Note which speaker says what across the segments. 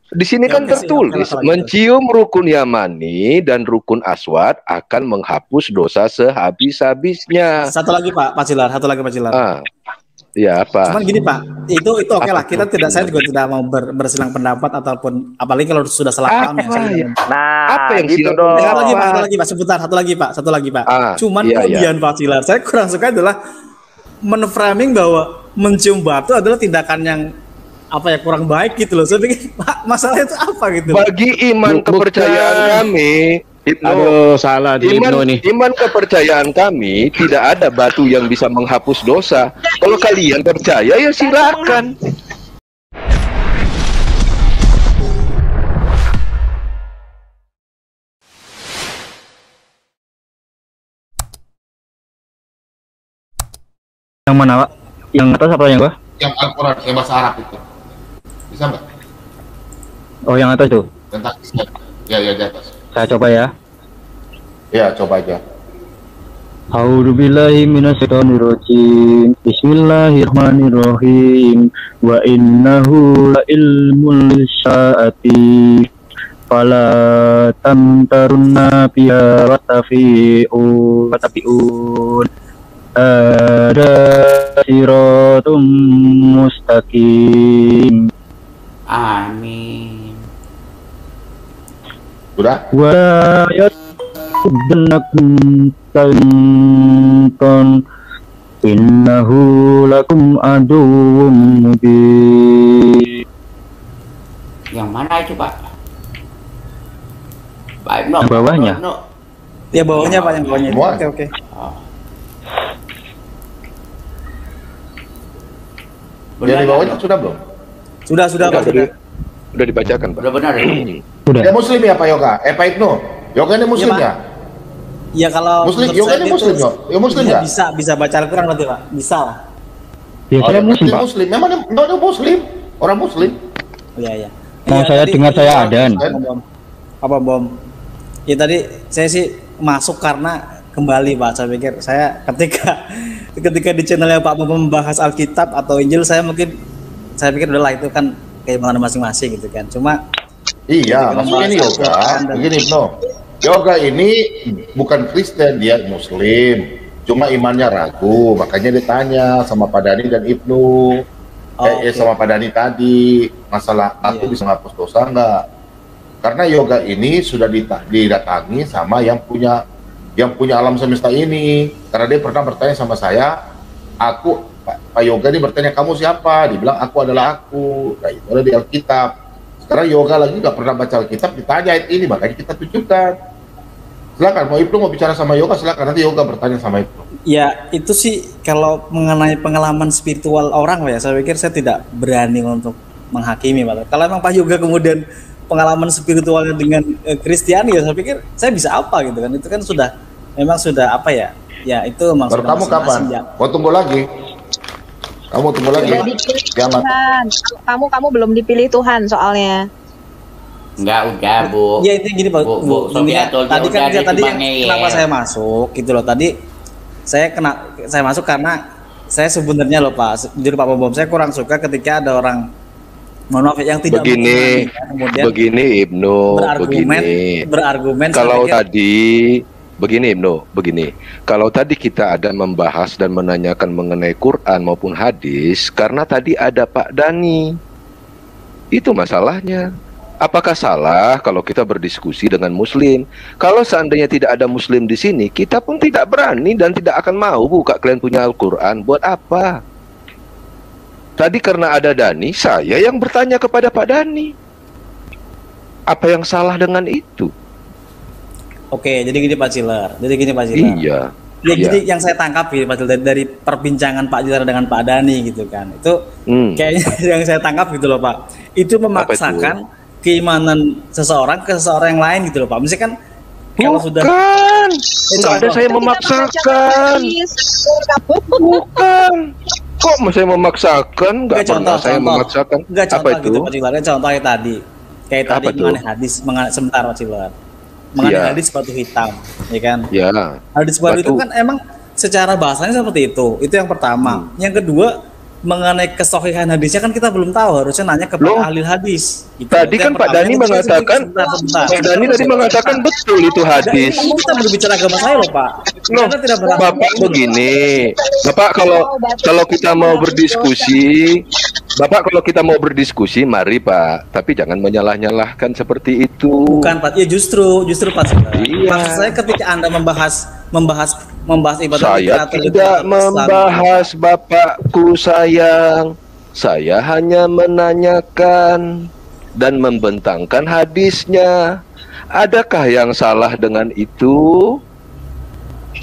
Speaker 1: Di sini
Speaker 2: Ya,
Speaker 1: kan
Speaker 2: oke sih,
Speaker 1: tertulis
Speaker 2: oke lah kalau gitu.
Speaker 1: mencium rukun yamani dan rukun aswad akan menghapus dosa sehabis-habisnya.
Speaker 2: Satu lagi Pak Cilar, satu lagi Pak Cilar.
Speaker 1: Ah, ya apa?
Speaker 2: Cuman gini Pak, itu oke
Speaker 1: Apa
Speaker 2: lah. Kita
Speaker 1: tuh?
Speaker 2: tidak, saya juga tidak mau bersilang pendapat ataupun apalagi kalau sudah salah paham ya. Saya
Speaker 1: Apa
Speaker 2: tidak
Speaker 1: ya?
Speaker 2: mau.
Speaker 1: Apa
Speaker 3: Nah,
Speaker 1: yang
Speaker 3: gitu
Speaker 1: silang
Speaker 2: Satu lagi Pak, satu
Speaker 1: pendapat?
Speaker 2: lagi Pak, sebentar, satu lagi Pak.
Speaker 1: Ah,
Speaker 2: Cuman
Speaker 1: iya,
Speaker 2: kelebihan Pak Cilar, saya kurang suka adalah menframing bahwa mencium batu adalah tindakan yang apa ya, kurang baik gitu loh. Saya pikir Pak, masalah itu apa gitu loh.
Speaker 1: Bagi iman kepercayaan kami, Ibnu,
Speaker 4: Aduh, salah di Ibnu nih.
Speaker 1: iman kepercayaan kami tidak ada batu yang bisa menghapus dosa. Kalau kalian percaya ya silakan.
Speaker 4: Yang mana, Pak? Yang atas apa yang bawah?
Speaker 5: Yang Al-Quran, yang bahasa Arab itu. Bisa nggak?
Speaker 4: Oh, yang atas tuh.
Speaker 5: Tentang Islam. Ya, di atas.
Speaker 4: Saya coba ya.
Speaker 5: Ya, coba aja.
Speaker 4: A'udzubillahi minasyaitonirrajim. Bismillahirrahmanirrahim. Wa innahu la'ilmul sya'ati. Fala tamtarunna biha watafi'un. Ada siratum mustaqim.
Speaker 3: Amin.
Speaker 5: Udah?
Speaker 4: Wa yasudnakum tanton innahu lakum aduwwum mubin.
Speaker 3: Yang mana itu Pak? Baik,
Speaker 4: Yang bawahnya?
Speaker 2: Ya bawahnya Pak, yang bawahnya.
Speaker 5: Semua.
Speaker 2: Oke.
Speaker 5: Yang di bawahnya sudah belum?
Speaker 2: Sudah Pak, sudah.
Speaker 1: Udah dibacakan, Pak.
Speaker 3: Udah benar ya?
Speaker 4: Sudah.
Speaker 5: Dia Muslim ya Pak Yoga? Pak Ibnu? Yoga ini Muslim
Speaker 2: Iya, Pak.
Speaker 5: ya?
Speaker 2: Ya kalau
Speaker 5: Muslim,
Speaker 2: menurut
Speaker 5: Yoga
Speaker 2: saya
Speaker 5: ini
Speaker 2: itu
Speaker 5: Muslim, Yo? Yo Muslim
Speaker 2: iya,
Speaker 5: nggak?
Speaker 2: bisa baca Al-Quran berarti Pak, bisa lah.
Speaker 4: Ya, saya Muslim,
Speaker 5: dia
Speaker 4: Pak.
Speaker 5: Muslim. Memang dia Muslim. Orang Muslim.
Speaker 2: Oh, iya.
Speaker 4: Mau
Speaker 2: Iya,
Speaker 4: saya
Speaker 2: tadi-
Speaker 4: dengar saya adan.
Speaker 2: Apa bom? Ya tadi saya sih masuk karena kembali Pak. Saya pikir saya ketika di channelnya Pak Bom membahas Alkitab atau Injil, saya pikir udahlah itu kan keimanan masing-masing gitu kan. Cuma
Speaker 5: Iya,
Speaker 2: Jadi
Speaker 5: maksudnya ini Yoga. Begini, no. Yoga ini bukan Kristen, dia Muslim. Cuma imannya ragu, makanya ditanya sama Pak Dhani dan Ibnu.
Speaker 2: oke.
Speaker 5: Sama Pak Dhani tadi, masalah aku
Speaker 2: Iya.
Speaker 5: bisa menghapus dosa enggak? Karena yoga ini sudah didatangi sama yang punya alam semesta ini. Karena dia pernah bertanya sama saya, Pak Yoga ini bertanya, kamu siapa? Dia bilang, aku adalah aku. Nah, itu ada di Alkitab. Sekarang yoga lagi nggak pernah baca Alkitab, ditanya ayat ini, makanya kita tunjukkan. Silakan, mau Ibnu mau bicara sama yoga, silakan. Nanti yoga bertanya sama Ibnu.
Speaker 2: Ya itu sih kalau mengenai pengalaman spiritual orang Pak ya, saya pikir saya tidak berani untuk menghakimi Pak. Kalau emang Pak Yoga kemudian pengalaman spiritualnya dengan Kristiani ya, saya pikir saya bisa apa gitu kan. Itu kan memang sudah apa ya? Ya itu memang
Speaker 5: Baru
Speaker 2: sudah
Speaker 5: kamu
Speaker 2: masing-masing,
Speaker 5: kapan?
Speaker 2: ya.
Speaker 5: Mau tunggu lagi? Kamu tunggu lagi?
Speaker 6: Udah dipilih
Speaker 5: Kiamat.
Speaker 6: Tuhan. Kamu belum dipilih Tuhan soalnya.
Speaker 3: Enggak, udah Bu.
Speaker 2: Ya itu gini Pak.
Speaker 3: Bu
Speaker 2: Intinya,
Speaker 3: Sofiatul
Speaker 2: tadi kan
Speaker 3: udah
Speaker 2: tadi yang
Speaker 3: ditemani,
Speaker 2: kenapa
Speaker 3: ya.
Speaker 2: saya masuk gitu loh. Tadi saya masuk karena saya sebenarnya loh Pak, jujur Pak Bom, saya kurang suka ketika ada orang, mohon maaf yang tidak
Speaker 1: Begini,
Speaker 2: mengimani, ya, kemudian
Speaker 1: begini Ibnu,
Speaker 2: berargumen
Speaker 1: Kalau
Speaker 2: saya pikir,
Speaker 1: tadi begini Ibnu, begini. Kalau tadi kita ada membahas dan menanyakan mengenai Quran maupun hadis, karena tadi ada Pak Dhani. Itu masalahnya. Apakah salah kalau kita berdiskusi dengan Muslim? Kalau seandainya tidak ada Muslim di sini, kita pun tidak berani dan tidak akan mau buka kalian punya Al-Quran. Buat apa? Tadi karena ada Dhani, saya yang bertanya kepada Pak Dhani. Apa yang salah dengan itu?
Speaker 2: oke, jadi gini Pak Ciler.
Speaker 1: Iya.
Speaker 2: Ya,
Speaker 1: Iya.
Speaker 2: jadi yang saya tangkap ya Pak Ciler dari perbincangan Pak Ciler dengan Pak Dhani gitu kan, itu kayaknya yang saya tangkap gitu loh Pak, itu memaksakan keimanan seseorang ke seseorang yang lain gitu loh Pak. Misalkan kalau sudah
Speaker 1: Bukan. Tidak ada
Speaker 2: contoh.
Speaker 1: saya memaksakan. Bukan. Kok saya memaksakan? Nggak pernah saya memaksakan.
Speaker 2: Enggak,
Speaker 1: Apa
Speaker 2: contoh
Speaker 1: itu?
Speaker 2: gitu Pak Ciler. Contohnya tadi. Kayak
Speaker 1: Apa
Speaker 2: tadi
Speaker 1: tuh?
Speaker 2: mengenai hadis, sebentar Pak Ciler. Mengenai
Speaker 1: Iya.
Speaker 2: hadis batu hitam, ya kan?
Speaker 1: Ya.
Speaker 2: Hadis batu itu
Speaker 1: Batu.
Speaker 2: kan emang secara bahasanya seperti itu. Itu yang pertama. Yang kedua, mengenai kesohihan hadisnya kan kita belum tahu, harusnya nanya ke
Speaker 1: Loh,
Speaker 2: ahli hadis. Gitu.
Speaker 1: Tadi
Speaker 2: Itu
Speaker 1: kan
Speaker 2: yang
Speaker 1: Pak
Speaker 2: pertama.
Speaker 1: Dani
Speaker 2: Yang kedua,
Speaker 1: mengatakan,
Speaker 2: sebentar.
Speaker 1: Pak Dani tadi mengatakan betul itu hadis.
Speaker 2: Kita berbicara agama saya loh Pak.
Speaker 1: Loh,
Speaker 2: Karena tidak berarti
Speaker 1: Bapak begini, Bapak kalau kita mau berdiskusi, mari Pak, tapi jangan menyalah-nyalahkan seperti itu.
Speaker 2: bukan Pak. Ya justru Pak.
Speaker 1: Iya.
Speaker 2: Maksud saya ketika Anda membahas ibadah
Speaker 1: Saya
Speaker 2: literatur
Speaker 1: tidak
Speaker 2: Islam,
Speaker 1: membahas Bapakku sayang. Saya hanya menanyakan dan membentangkan hadisnya. Adakah yang salah dengan itu?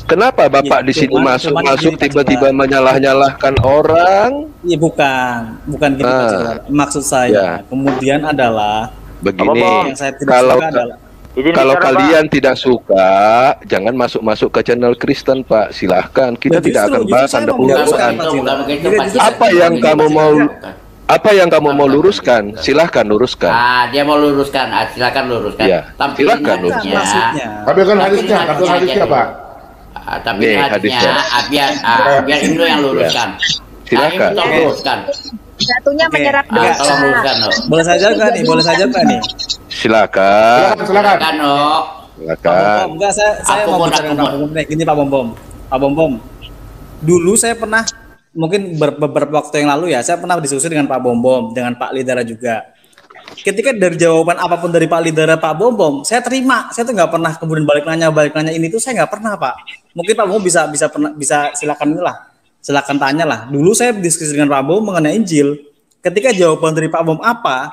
Speaker 1: Kenapa Bapak
Speaker 2: Ya,
Speaker 1: di sini
Speaker 2: cuman
Speaker 1: masuk
Speaker 2: gini, Pak
Speaker 1: tiba-tiba
Speaker 2: Cila.
Speaker 1: menyalah-nyalahkan orang?
Speaker 2: Iya bukan gitu Pak
Speaker 1: Ah.
Speaker 2: Cila. Maksud saya
Speaker 1: Ya.
Speaker 2: kemudian adalah
Speaker 1: Begini,
Speaker 2: yang saya tidak
Speaker 1: kalau
Speaker 2: suka adalah
Speaker 1: kalau kalian tidak suka, jangan masuk ke channel Kristen, Pak. Silahkan, kita
Speaker 2: Justru-
Speaker 1: tidak akan
Speaker 2: justru
Speaker 1: bahas
Speaker 2: saya
Speaker 1: Anda
Speaker 2: mau
Speaker 1: Quran.
Speaker 2: meluruskan, Pak Cila.
Speaker 1: Apa yang kamu mau luruskan? Silahkan luruskan.
Speaker 3: Dia mau luruskan. Silakan luruskan.
Speaker 1: Iya,
Speaker 3: Tampilin
Speaker 1: silakan
Speaker 3: hadisnya.
Speaker 2: maksudnya.
Speaker 5: Tampilkan hadisnya
Speaker 3: aja
Speaker 5: Pak.
Speaker 3: dulu. Tapi
Speaker 1: Nih,
Speaker 3: hadisnya,
Speaker 1: hadisnya.
Speaker 3: biar Indro yang luruskan.
Speaker 1: Silakan.
Speaker 3: Nah, Indro luruskan.
Speaker 6: Jatuhnya
Speaker 2: Oke.
Speaker 6: menyerap
Speaker 2: Enggak,
Speaker 6: dosa.
Speaker 3: Tolong luruskan, no.
Speaker 2: Boleh saja kan nih? Boleh saja kan nih?
Speaker 1: Silakan.
Speaker 5: Silakan.
Speaker 3: Kan, no.
Speaker 2: Pak
Speaker 1: Silakan.
Speaker 2: Bom, enggak saya mau
Speaker 3: Akumul,
Speaker 2: bicara dengan
Speaker 3: akumul.
Speaker 2: Pak Bom. Nih, gini Pak Bom. Pak Bom. Dulu saya pernah mungkin beberapa waktu yang lalu ya, saya pernah diskusi dengan Pak Bom, dengan Pak Lidara juga. Ketika dari jawaban apapun dari Pak Lidara, Pak Bom, saya terima. Saya tuh nggak pernah kemudian balik nanya ini tuh saya nggak pernah Pak. Mungkin Pak Bom bisa silakan inilah, silakan tanya lah. Dulu saya diskusi dengan Pak Bom mengenai Injil. Ketika jawaban dari Pak Bom apa,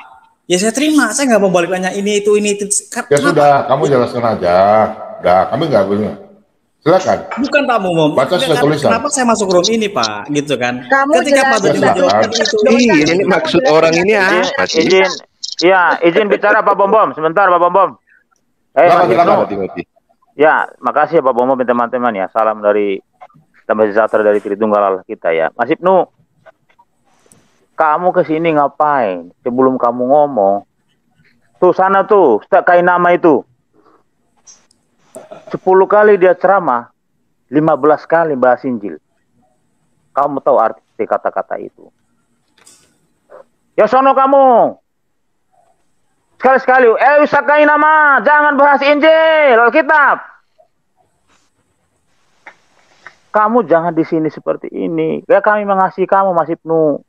Speaker 2: ya saya terima. Saya nggak mau balik nanya ini itu.
Speaker 5: Ya
Speaker 2: Kenapa?
Speaker 5: sudah, kamu jelaskan aja. Udah, kami nggak boleh. Silakan.
Speaker 2: Bukan Pak Bom.
Speaker 5: Baca sesuai tulisan.
Speaker 2: Kenapa saya masuk room ini Pak? Gitu kan?
Speaker 6: Kamu
Speaker 2: Ketika Pak
Speaker 6: jelasin
Speaker 2: Dodi
Speaker 5: Pak.
Speaker 2: menjawabkan itu,
Speaker 1: Ini maksud orang ini apa sih?
Speaker 7: Izin bicara Pak Bom. Sebentar Pak Bom.
Speaker 5: Silakan,
Speaker 7: Mas
Speaker 5: silakan.
Speaker 7: Ibnu.
Speaker 1: Timothy.
Speaker 7: Ya, makasih ya Pak Bom dan teman-teman ya. Salam dari Tambah Sejahtera dari Tritunggal Allah kita ya. Mas Ibnu, kamu kesini ngapain? Sebelum kamu ngomong, tuh sana tuh, kain nama itu. 10 kali dia ceramah, 15 kali bahas Injil. Kamu tahu arti kata-kata itu? Ya sono kamu. Sekali-sekali, usah nama, jangan bahas Injil, Alkitab. Kamu jangan di sini seperti ini. Ya kami mengasihi kamu, Mas Ibnu.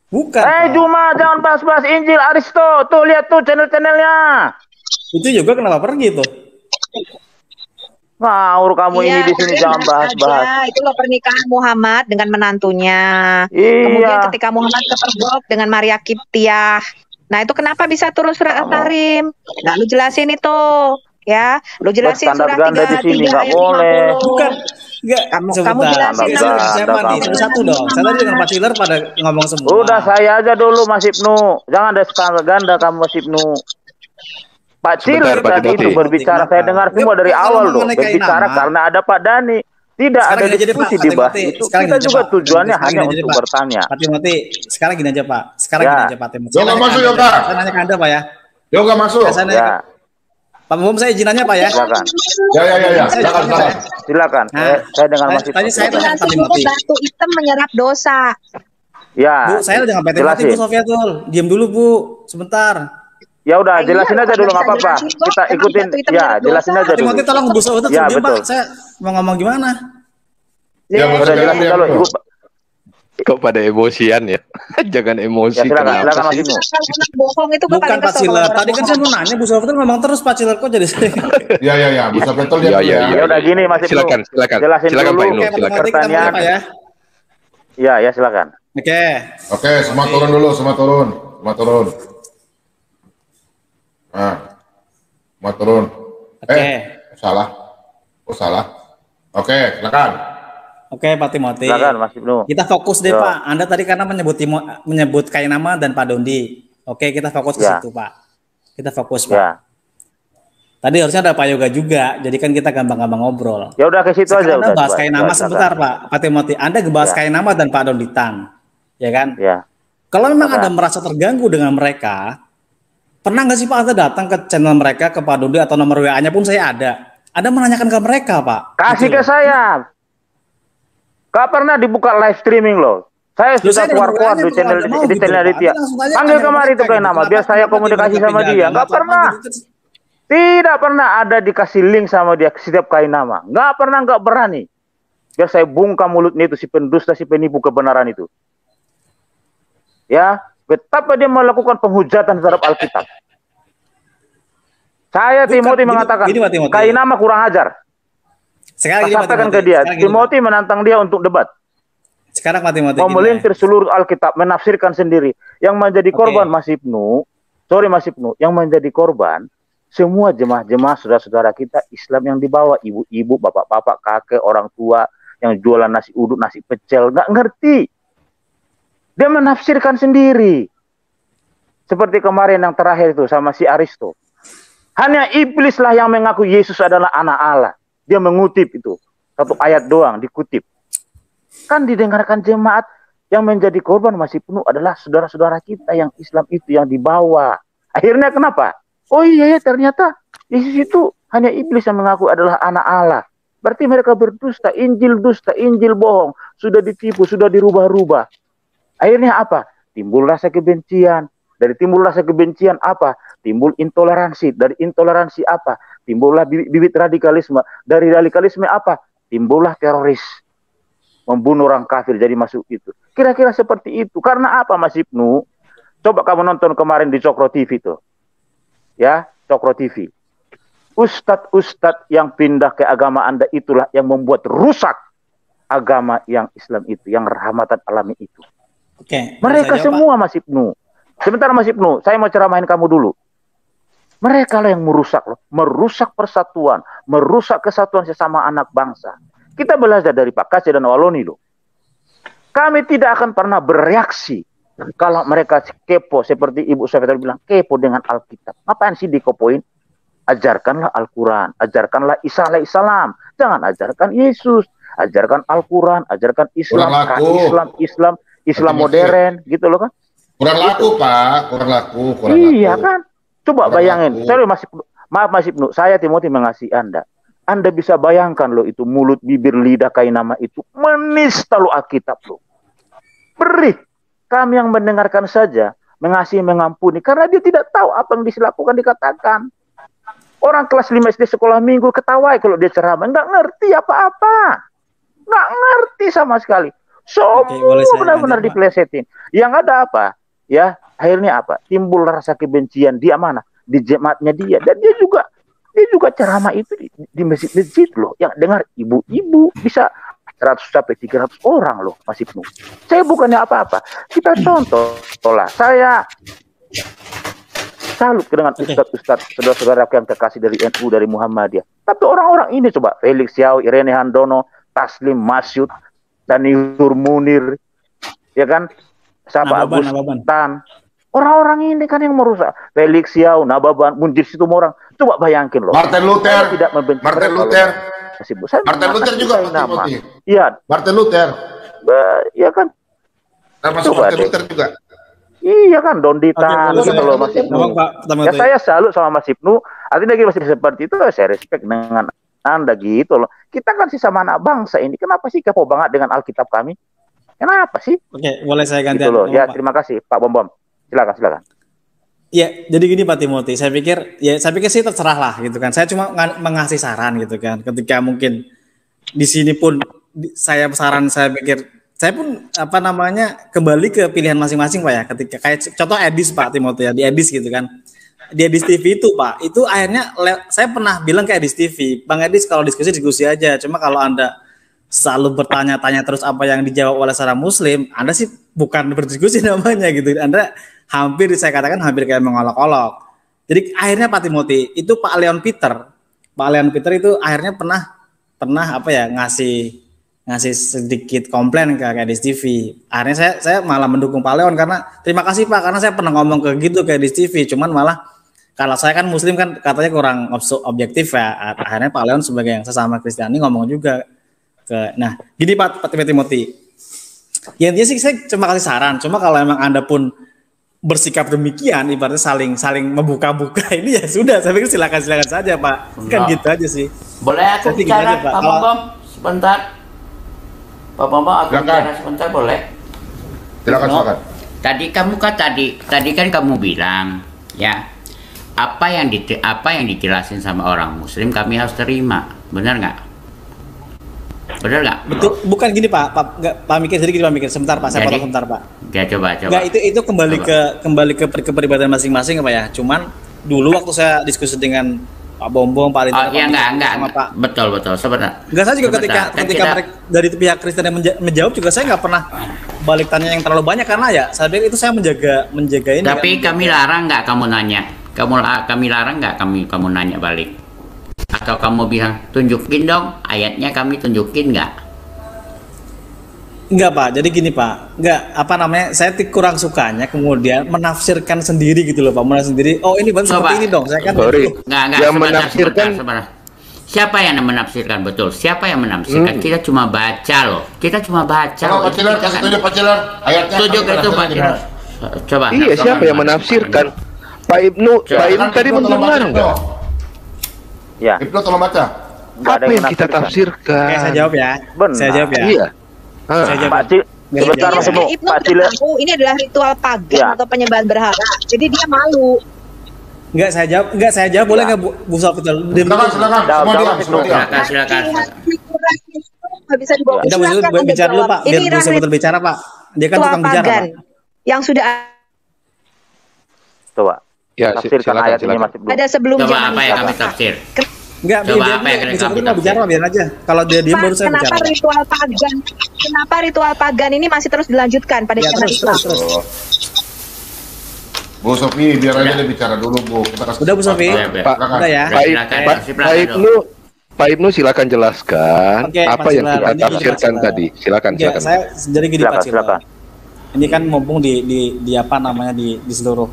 Speaker 2: bukan. Pak.
Speaker 7: Juma, jangan bahas-bahas Injil, Aristo. Tuh lihat tuh channel-channelnya.
Speaker 2: Itu juga kenapa pergi tuh?
Speaker 7: Ngawur kamu ini di sini, jangan bahas-bahas.
Speaker 6: Itu loh pernikahan Muhammad dengan menantunya.
Speaker 7: Iya.
Speaker 6: Kemudian ketika Muhammad kepergok dengan Maria Kiptiah. Nah itu kenapa bisa turun surat At-Tahrim? Nah lu jelasin itu. Ya, lu jelasin
Speaker 7: Standar
Speaker 6: surat
Speaker 7: ganda di
Speaker 6: 33
Speaker 7: sini, nggak
Speaker 6: ayat
Speaker 7: boleh.
Speaker 6: 50.
Speaker 2: Bukan. Enggak.
Speaker 6: Kamu
Speaker 2: Sebentar.
Speaker 6: jelasin
Speaker 2: Saya
Speaker 6: dulu.
Speaker 2: dengan siapa
Speaker 7: Anda
Speaker 2: nih?
Speaker 7: kamu.
Speaker 2: Satu dong. Saya tadi dengan Pak Ciler pada ngomong semua.
Speaker 7: Udah saya aja dulu, Mas Ibnu. Jangan ada standar ganda kamu, Mas Ibnu. Pak Ciler
Speaker 1: Pak
Speaker 7: tadi itu
Speaker 1: Timothy.
Speaker 7: berbicara, saya dengar semua dari
Speaker 2: Kalau
Speaker 7: awal loh.
Speaker 2: mengenai kain
Speaker 7: Berbicara
Speaker 2: nama.
Speaker 7: karena ada Pak Dani. Tidak
Speaker 2: Sekarang
Speaker 7: ada
Speaker 2: gini aja deh,
Speaker 7: diskusi
Speaker 2: Pak
Speaker 7: dibahas
Speaker 2: Timothy.
Speaker 7: itu.
Speaker 2: Sekarang
Speaker 7: Kita
Speaker 2: gini aja,
Speaker 7: juga
Speaker 2: Pak.
Speaker 7: tujuannya
Speaker 2: Sekarang
Speaker 7: hanya
Speaker 2: gini aja,
Speaker 7: untuk
Speaker 2: Pak.
Speaker 7: bertanya.
Speaker 2: Pak Timothy, sekarang gini aja Pak. Sekarang
Speaker 7: Ya.
Speaker 2: gini aja Pak Timothy.
Speaker 5: Yoga
Speaker 2: Saya nanya
Speaker 5: masuk,
Speaker 2: ke Anda.
Speaker 5: Yoga.
Speaker 2: Saya nanya ke Anda Pak ya.
Speaker 5: Yoga masuk.
Speaker 2: Saya nanya
Speaker 7: Ya,
Speaker 2: ke Pak Bom, saya izin nanya Pak ya.
Speaker 7: silakan.
Speaker 5: Ya.
Speaker 2: Saya
Speaker 5: Silakan,
Speaker 2: jawab,
Speaker 5: silakan.
Speaker 7: Silakan.
Speaker 2: Nah,
Speaker 7: Saya dengan Mas Ibnu.
Speaker 2: tadi saya
Speaker 7: Silakan.
Speaker 2: tanya Pak
Speaker 6: Jelasin
Speaker 2: Timothy.
Speaker 6: itu batu hitam menyerap dosa.
Speaker 7: Ya.
Speaker 2: Bu, saya dengan Pak Timothy, Bu
Speaker 7: jelasin.
Speaker 2: Sofiatul. Diam dulu Bu, sebentar.
Speaker 7: Ya udah,
Speaker 6: Iya,
Speaker 7: jelasin aja dulu
Speaker 6: bisa
Speaker 7: nggak apa-apa.
Speaker 6: jelasin kok.
Speaker 7: Kita
Speaker 6: Emang
Speaker 7: ikutin.
Speaker 6: batu hitam
Speaker 7: Ya,
Speaker 6: menyerap
Speaker 7: jelasin
Speaker 6: dosa.
Speaker 7: aja
Speaker 2: Pak
Speaker 7: dulu.
Speaker 2: Timothy tolong Bu Sofiatul
Speaker 7: Ya,
Speaker 2: diam Pak.
Speaker 7: betul.
Speaker 2: Saya mau ngomong gimana?
Speaker 5: Ya,
Speaker 6: Ya,
Speaker 7: Udah jelasin
Speaker 5: ya,
Speaker 7: kalau
Speaker 5: betul.
Speaker 7: Ibu.
Speaker 1: Kok pada emosian ya? Jangan emosi.
Speaker 7: Ya, silakan,
Speaker 1: Kenapa
Speaker 7: silakan, Mas
Speaker 1: sih?
Speaker 7: Ibnu.
Speaker 6: kalau anak bohong itu
Speaker 2: Bukan
Speaker 6: paling
Speaker 2: Pak
Speaker 6: kesel
Speaker 2: Ciler.
Speaker 6: kalau
Speaker 2: Tadi kan saya mau nanya Bu Sofiatul ngomong terus Pak Ciler kok jadi saya.
Speaker 5: Ya. Bisa betul
Speaker 1: Ya,
Speaker 5: ya.
Speaker 7: Ya udah gini, Mas Ibnu.
Speaker 1: Silakan.
Speaker 7: Jelasin
Speaker 1: Silakan
Speaker 7: dulu.
Speaker 1: Pak Ibnu,
Speaker 2: Oke, Pak
Speaker 1: silakan.
Speaker 2: Timothy kita mulai Pak ya.
Speaker 7: Ya, silakan.
Speaker 2: Oke.
Speaker 5: Oke, semua turun dulu, semua turun. Nah, semua turun.
Speaker 2: Oke.
Speaker 5: Salah. Oke, silakan.
Speaker 2: Oke, Pak Timothy.
Speaker 7: Silakan, Mas Ibnu.
Speaker 2: Kita fokus deh
Speaker 7: Ya.
Speaker 2: Pak. Anda tadi karena menyebut Kainama dan Pak Dondi. Oke, kita fokus ke
Speaker 7: Ya.
Speaker 2: situ Pak. Kita fokus Pak.
Speaker 7: Ya.
Speaker 2: Tadi harusnya ada Pak Yoga juga. Jadi kan kita gampang-gampang ngobrol.
Speaker 7: Ya udah ke situ aja
Speaker 2: Sekarang Anda
Speaker 7: udah.
Speaker 2: bahas
Speaker 7: coba,
Speaker 2: Kainama
Speaker 7: silakan.
Speaker 2: sebentar Pak Timothy. Anda ngebahas
Speaker 7: Ya.
Speaker 2: Kainama dan Pak Donditan. Ya kan?
Speaker 7: Ya.
Speaker 2: Kalau memang
Speaker 7: Silakan.
Speaker 2: Anda merasa terganggu dengan mereka, pernah nggak sih Pak Anda datang ke channel mereka, ke Pak Dondi atau nomor WA-nya pun saya ada. Anda menanyakan ke mereka Pak.
Speaker 7: Kasih
Speaker 2: Gitu
Speaker 7: ke
Speaker 2: loh.
Speaker 7: saya. Gak pernah dibuka live streaming loh. Saya
Speaker 2: Loh,
Speaker 7: sudah
Speaker 2: saya
Speaker 7: keluar
Speaker 2: nanya
Speaker 7: di
Speaker 2: kok
Speaker 7: channel
Speaker 2: nggak mau
Speaker 7: di
Speaker 2: gitu,
Speaker 7: channel
Speaker 2: Pak.
Speaker 7: Aditya.
Speaker 2: Nanti langsung tanya
Speaker 7: Panggil
Speaker 2: kepada
Speaker 7: kemari
Speaker 2: mereka
Speaker 7: tuh kayak
Speaker 2: gitu.
Speaker 7: nama, biar
Speaker 2: Kenapa
Speaker 7: saya
Speaker 2: mereka
Speaker 7: komunikasi
Speaker 2: diminta
Speaker 7: sama
Speaker 2: pindah
Speaker 7: dia.
Speaker 2: agama
Speaker 7: Nggak
Speaker 2: atau apa
Speaker 7: pernah.
Speaker 2: gitu?
Speaker 7: Tidak pernah ada dikasih link sama dia setiap kali nama. Nggak pernah, nggak berani. Biar saya bungkam mulutnya itu, si pendusta, si penipu kebenaran itu. Ya, betapa dia melakukan penghujatan terhadap Alkitab. Saya
Speaker 2: Bukan,
Speaker 7: Timothy
Speaker 2: gini-
Speaker 7: mengatakan,
Speaker 2: gini, Pak Timothy.
Speaker 7: Kainama kurang ajar.
Speaker 2: Sekarang
Speaker 7: Saya
Speaker 2: gini, Pak
Speaker 7: sampaikan
Speaker 2: Timothy.
Speaker 7: ke dia,
Speaker 2: Sekarang gini, Pak.
Speaker 7: Timothy menantang dia untuk debat.
Speaker 2: Sekarang Pak Timothy
Speaker 7: Mau
Speaker 2: gini ya.
Speaker 7: melintir seluruh Alkitab, menafsirkan sendiri. Yang menjadi
Speaker 2: Oke.
Speaker 7: korban Mas Ibnu, yang menjadi korban, semua jemaah-jemaah saudara-saudara kita Islam yang dibawa, ibu-ibu, bapak-bapak, kakek, orang tua, yang jualan nasi uduk, nasi pecel, nggak ngerti. Dia menafsirkan sendiri. Seperti kemarin yang terakhir itu sama si Aristo. Hanya iblislah yang mengaku Yesus adalah anak Allah. Dia mengutip itu. Satu ayat doang dikutip. Kan didengarkan jemaat yang menjadi korban masih penuh adalah saudara-saudara kita yang Islam itu yang dibawa. Akhirnya kenapa? Oh iya ya, ternyata Yesus itu hanya iblis yang mengaku adalah anak Allah. Berarti mereka berdusta, Injil bohong, sudah ditipu, sudah dirubah-rubah. Akhirnya apa? Timbul rasa kebencian. Dari timbul rasa kebencian apa? Timbul intoleransi. Dari intoleransi apa? Timbullah bibit radikalisme. Dari radikalisme apa? Timbullah teroris. Membunuh orang kafir jadi masuk itu. Kira-kira seperti itu. Karena apa Mas Ibnu? Coba kamu nonton kemarin di Cokro TV tuh. Ya, Cokro TV. Ustadz-ustadz yang pindah ke agama Anda itulah yang membuat rusak agama yang Islam itu, yang rahmatan alami itu.
Speaker 2: Oke.
Speaker 7: Mereka
Speaker 2: Saya jawab,
Speaker 7: semua Mas Ibnu. Sebentar Mas Ibnu, saya mau ceramahin kamu dulu. Mereka lah yang merusak persatuan, merusak kesatuan sesama anak bangsa. Kita belajar dari Pak Kasih dan Waloni loh. Kami tidak akan pernah bereaksi kalau mereka kepo seperti Ibu Sofia bilang, kepo dengan Alkitab. Ngapain sih dikopoin? Ajarkanlah Al-Quran, ajarkanlah Isa alaihissalam. Jangan ajarkan Yesus, ajarkan Al-Quran, ajarkan Islam, Islam modern, gitu loh kan.
Speaker 5: Kurang laku, Pak. Kurang laku.
Speaker 7: Iya kan? Coba bayangin. Sorry, maaf Mas Ibnu, saya Timothy mengasihi Anda. Anda bisa bayangkan loh itu mulut, bibir, lidah, Kainama itu menista lo Alkitab lo. Perih. Kami yang mendengarkan saja mengasihi, mengampuni karena dia tidak tahu apa yang dilakukan dikatakan. Orang kelas 5 SD sekolah minggu ketawai kalau dia ceramah, nggak ngerti apa-apa. Nggak ngerti sama sekali. Semua benar-benar dipelesetin. Yang ada apa? Ya, akhirnya apa? Timbul rasa kebencian dia mana? Di jemaatnya dia. Dan dia juga ceramah itu di masjid-masjid loh. Yang dengar ibu-ibu bisa 100 sampai 300 orang loh, Mas Ibnu. Saya bukannya apa-apa. Kita contoh lah. Saya salut dengan ustadz-ustadz saudara-saudara yang terkasih dari NU, dari Muhammadiyah. Tapi orang-orang ini coba Felix Yao, Irene Handono, Taslim Masyud, Danihur Munir, ya kan? Siapa Agus Tan. Orang-orang ini kan yang merusak. Felix Yao, Nababan, Munjir situ orang. Coba bayangin loh.
Speaker 5: Martin Luther.
Speaker 7: Tidak membenci
Speaker 5: Martin Luther.
Speaker 7: Martin
Speaker 5: Luther juga
Speaker 7: nama. Iya.
Speaker 5: Martin Luther.
Speaker 7: Iya kan?
Speaker 5: Termasuk Martin Luther juga.
Speaker 7: Iya kan, Donditan gitu loh Mas Ibnu. Ya saya salut sama Mas Ibnu. Artinya masih seperti itu, saya respect dengan Anda gitu loh. Kita kan sesama anak bangsa ini. Kenapa sih kepo banget dengan Alkitab kami? Kenapa sih?
Speaker 2: Oke, boleh saya ganti.
Speaker 7: Gitu loh. Ya, terima kasih Pak Bom. Silakan.
Speaker 2: Ya, jadi gini Pak Timothy, saya pikir sih terserah lah gitu kan. Saya cuma mengasih saran gitu kan. Ketika mungkin di sini pun saya pikir saya pun kembali ke pilihan masing-masing Pak ya. Ketika kayak contoh Edis Pak Timothy ya, di Edis gitu kan. Di Edis TV itu Pak, itu akhirnya saya pernah bilang ke Edis TV, Bang Edis kalau diskusi aja. Cuma kalau Anda selalu bertanya-tanya terus apa yang dijawab oleh seorang Muslim, Anda sih bukan berdiskusi namanya gitu. Anda saya katakan hampir kayak mengolok-olok. Jadi akhirnya Pak Timothy itu Pak Leon Peter itu akhirnya pernah ngasih sedikit komplain ke Edis TV. Akhirnya saya malah mendukung Pak Leon karena terima kasih Pak, karena saya pernah ngomong ke Edis TV, cuman malah kalau saya kan Muslim kan katanya kurang objektif ya. Akhirnya Pak Leon sebagai yang sesama Kristiani ngomong juga nah gini Pak Timothy. Ya intinya sih saya cuma kasih saran. Cuma kalau emang Anda pun bersikap demikian, ibaratnya saling membuka-buka ini ya sudah. Saya pikir silakan saja Pak. Kan gitu aja sih.
Speaker 3: Boleh aku bicara Pak Bom sebentar. Pak Bambang, aku
Speaker 5: Silakan.
Speaker 3: bicara sebentar boleh?
Speaker 5: Silakan, silakan.
Speaker 3: Tadi kan kamu bilang ya apa yang dijelasin sama orang Muslim kami harus terima, benar nggak? Benar nggak?
Speaker 2: Betul, bukan gini Pak Mikir sedikit Pak Mikir. Sebentar Pak, saya
Speaker 3: Jadi?
Speaker 2: potong sebentar Pak.
Speaker 3: Ya coba.
Speaker 2: Enggak, itu kembali
Speaker 3: Coba.
Speaker 2: ke kepribadian masing-masing Pak ya. Cuman dulu waktu saya diskusi dengan Pak Bombong, Pak Rinta,
Speaker 3: Oh iya, enggak.
Speaker 2: sama Pak.
Speaker 3: Betul sebentar.
Speaker 2: Enggak, saya juga
Speaker 3: Sebentar,
Speaker 2: ketika mereka dari pihak Kristen yang menjawab juga saya nggak pernah balik tanya yang terlalu banyak karena ya saya pikir itu saya menjaga ini.
Speaker 3: Tapi
Speaker 2: kan.
Speaker 3: kami larang nggak kamu nanya? Kami larang nggak kamu nanya balik? Atau kamu bilang tunjukin dong ayatnya, kami tunjukin nggak?
Speaker 2: Enggak Pak, jadi gini Pak, saya kurang sukanya kemudian menafsirkan sendiri gitu loh Pak, menafsirkan sendiri, oh ini benar seperti ini dong, saya kan
Speaker 1: Sorry.
Speaker 3: Nggak,
Speaker 1: Yang menafsirkan
Speaker 3: sebentar. Siapa yang menafsirkan? Betul, siapa yang menafsirkan? Kita cuma baca loh, kita cuma baca.
Speaker 5: Pak Ciler, kasih tunjuk Pak Ciler. Ayatnya.
Speaker 3: Tunjuk itu Pak Ciler. Coba.
Speaker 1: Iya, siapa yang menafsirkan? Pak Ibnu tadi mendengar nggak?
Speaker 7: Ya,
Speaker 5: Ibnu tolong baca.
Speaker 7: nggak ada
Speaker 1: Apa yang kita
Speaker 7: menafsirkan.
Speaker 1: tafsirkan?
Speaker 2: Oke, saya jawab ya.
Speaker 7: Benar.
Speaker 2: Saya jawab ya.
Speaker 1: Iya.
Speaker 2: Saya jawab.
Speaker 7: Pak Cil, sebentar
Speaker 6: Jadi
Speaker 7: Mas Ibnu.
Speaker 6: Ibnu
Speaker 7: Pak
Speaker 6: udah
Speaker 7: Ciler.
Speaker 6: tahu ini adalah ritual pagan
Speaker 7: Ya.
Speaker 6: atau penyembahan berhala. Jadi dia malu.
Speaker 2: Enggak saya jawab boleh enggak Bu Sofitel?
Speaker 5: Silakan, silakan. Semua diam, semua diam.
Speaker 3: Silakan.
Speaker 6: Nggak bisa dibawa.
Speaker 2: Kita
Speaker 6: Silakan Anda
Speaker 2: bicara dulu
Speaker 6: jawab.
Speaker 2: Pak, biar
Speaker 6: Ini
Speaker 2: Bu Sofitel bicara Pak. Dia kan
Speaker 6: ritual
Speaker 2: tukang bicara
Speaker 6: pagan
Speaker 2: Pak.
Speaker 6: yang sudah
Speaker 7: Coba.
Speaker 1: Ya,
Speaker 7: Tafsirkan
Speaker 1: silakan,
Speaker 7: ayat ini
Speaker 1: silakan.
Speaker 7: Mas Ibnu.
Speaker 6: ada sebelum
Speaker 3: Coba
Speaker 6: zaman
Speaker 3: apa yang
Speaker 6: Islam.
Speaker 3: kami tafsir?
Speaker 2: Enggak,
Speaker 3: Coba
Speaker 2: biar
Speaker 3: apa yang
Speaker 2: Bu
Speaker 3: kami
Speaker 2: Sofitel
Speaker 3: tafsir?
Speaker 2: bicara biar aja. Kalau dia diam
Speaker 6: Pak,
Speaker 2: baru saya
Speaker 6: kenapa
Speaker 2: bicara.
Speaker 6: ritual pagan? Kenapa ritual pagan ini masih terus dilanjutkan pada
Speaker 2: Ya,
Speaker 6: zaman Islam?
Speaker 2: terus.
Speaker 5: Bu Sofi, biar aja dia bicara dulu, Bu. Kita kasih
Speaker 2: Udah, Bu Sofi?
Speaker 5: kesempatan.
Speaker 1: Pak,
Speaker 5: Silakan.
Speaker 2: Udah ya.
Speaker 3: Silakan,
Speaker 1: Pak Ibnu silakan jelaskan
Speaker 2: Oke,
Speaker 1: apa
Speaker 2: Pak
Speaker 1: yang
Speaker 2: Ciler,
Speaker 1: kita
Speaker 2: ini
Speaker 1: tafsirkan
Speaker 2: jelaskan.
Speaker 1: tadi. Silakan.
Speaker 2: Enggak, saya jadi gini Pak
Speaker 7: Silakan.
Speaker 2: Cil. Ini kan mumpung di apa namanya di seluruh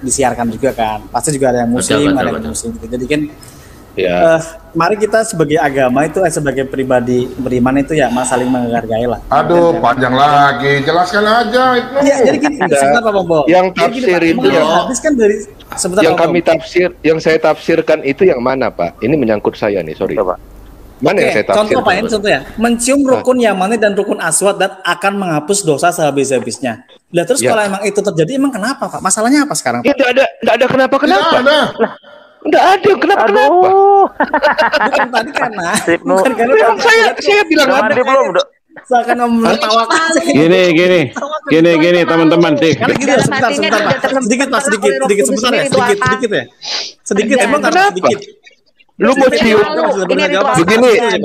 Speaker 2: disiarkan juga kan. Pasti juga ada yang muslim,
Speaker 3: Betul,
Speaker 2: ada yang
Speaker 3: betul.
Speaker 2: muslim gitu. Jadi kan
Speaker 1: Ya.
Speaker 2: mari kita sebagai agama itu sebagai pribadi beriman itu ya saling menghargai lah.
Speaker 5: Aduh, panjang lagi. Jelaskan aja, Ibnu.
Speaker 2: Ya, jadi gini,
Speaker 1: Enggak.
Speaker 2: sebentar Pak Bombo.
Speaker 1: Yang
Speaker 2: Jadi gini,
Speaker 1: tafsir
Speaker 2: Pak,
Speaker 1: itu
Speaker 2: emang
Speaker 1: yang-
Speaker 2: hadis kan dari sebentar
Speaker 1: Yang
Speaker 2: Pak
Speaker 1: kami
Speaker 2: Bombo.
Speaker 1: yang saya tafsirkan itu yang mana, Pak? Ini menyangkut saya nih, sorry.
Speaker 7: Coba.
Speaker 1: Mana yang
Speaker 2: Oke,
Speaker 1: saya tafsirkan?
Speaker 2: contoh Pak, ini contoh ya. Mencium rukun Yamani dan rukun Aswad dan akan menghapus dosa sehabis-habisnya. Lah terus
Speaker 1: Ya.
Speaker 2: kalau emang itu terjadi emang kenapa Pak? Masalahnya apa sekarang Pak?
Speaker 1: Ya, enggak ada kenapa-kenapa.
Speaker 5: Tidak ada.
Speaker 1: Enggak ada kenapa-kenapa.
Speaker 7: Aduh.
Speaker 2: Bukan tadi karena
Speaker 7: Ibnu.
Speaker 2: bukan karena
Speaker 1: Memang saya bilang
Speaker 7: Udah
Speaker 1: ada.
Speaker 7: mandi belum? Udah.
Speaker 2: seakan menertawakan.
Speaker 4: Gini teman-teman sih.
Speaker 2: Karena gini ya, sebentar Pak. Sedikit Pak, sedikit sebentar ya, sedikit ya. Sedikit emang karena
Speaker 1: Kenapa?
Speaker 2: sedikit.
Speaker 1: Lu mau cium
Speaker 6: Ini ritual
Speaker 1: begini,
Speaker 6: pagan.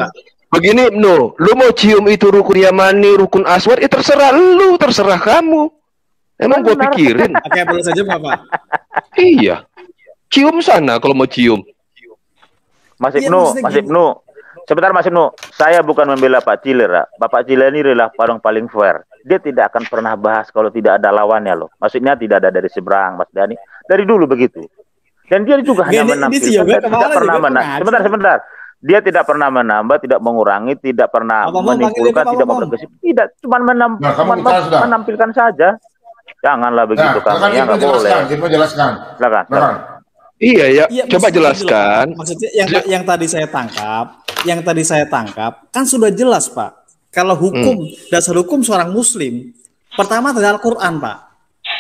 Speaker 1: begini, no. Lu mau cium itu rukun Yamani, rukun Aswad, terserah lu, terserah kamu. Emang gue pikirin.
Speaker 2: Oke, boleh saja Pak.
Speaker 1: Iya. Cium sana kalau mau cium.
Speaker 7: Mas
Speaker 2: Iya,
Speaker 7: Ibnu,
Speaker 2: maksudnya
Speaker 7: Mas
Speaker 2: gini.
Speaker 7: Ibnu. Sebentar Mas Ibnu. Saya bukan membela Pak Ciler, ya. Bapak Ciler ini adalah orang paling fair. Dia tidak akan pernah bahas kalau tidak ada lawannya loh. Maksudnya tidak ada dari seberang, Mas Dani. Dari dulu begitu. Dan dia juga hanya
Speaker 2: Ini
Speaker 7: menampilkan,
Speaker 2: si Yoga
Speaker 7: dia tidak
Speaker 2: kemana
Speaker 7: pernah
Speaker 2: juga pengajar.
Speaker 7: Sebentar. Dia tidak pernah menambah, tidak mengurangi, tidak pernah
Speaker 2: Apa mau panggil
Speaker 7: menimbulkan,
Speaker 2: dia,
Speaker 7: tidak
Speaker 2: Pak,
Speaker 7: memperkesip. Tidak, cuma
Speaker 5: Nah, kamu bicara sudah.
Speaker 7: menampilkan saja. Janganlah begitu
Speaker 5: Nah,
Speaker 7: kamu,
Speaker 5: silakan
Speaker 7: ya
Speaker 5: Ibnu
Speaker 7: nggak boleh.
Speaker 5: jelaskan. Ibnu jelaskan.
Speaker 7: Silakan.
Speaker 5: Silakan.
Speaker 1: Iya ya.
Speaker 2: Iya,
Speaker 1: Coba
Speaker 2: maksudnya
Speaker 1: jelaskan.
Speaker 2: gini loh, Pak. Maksudnya yang tadi saya tangkap kan sudah jelas Pak. Kalau hukum dasar hukum seorang muslim pertama adalah Al-Qur'an Pak.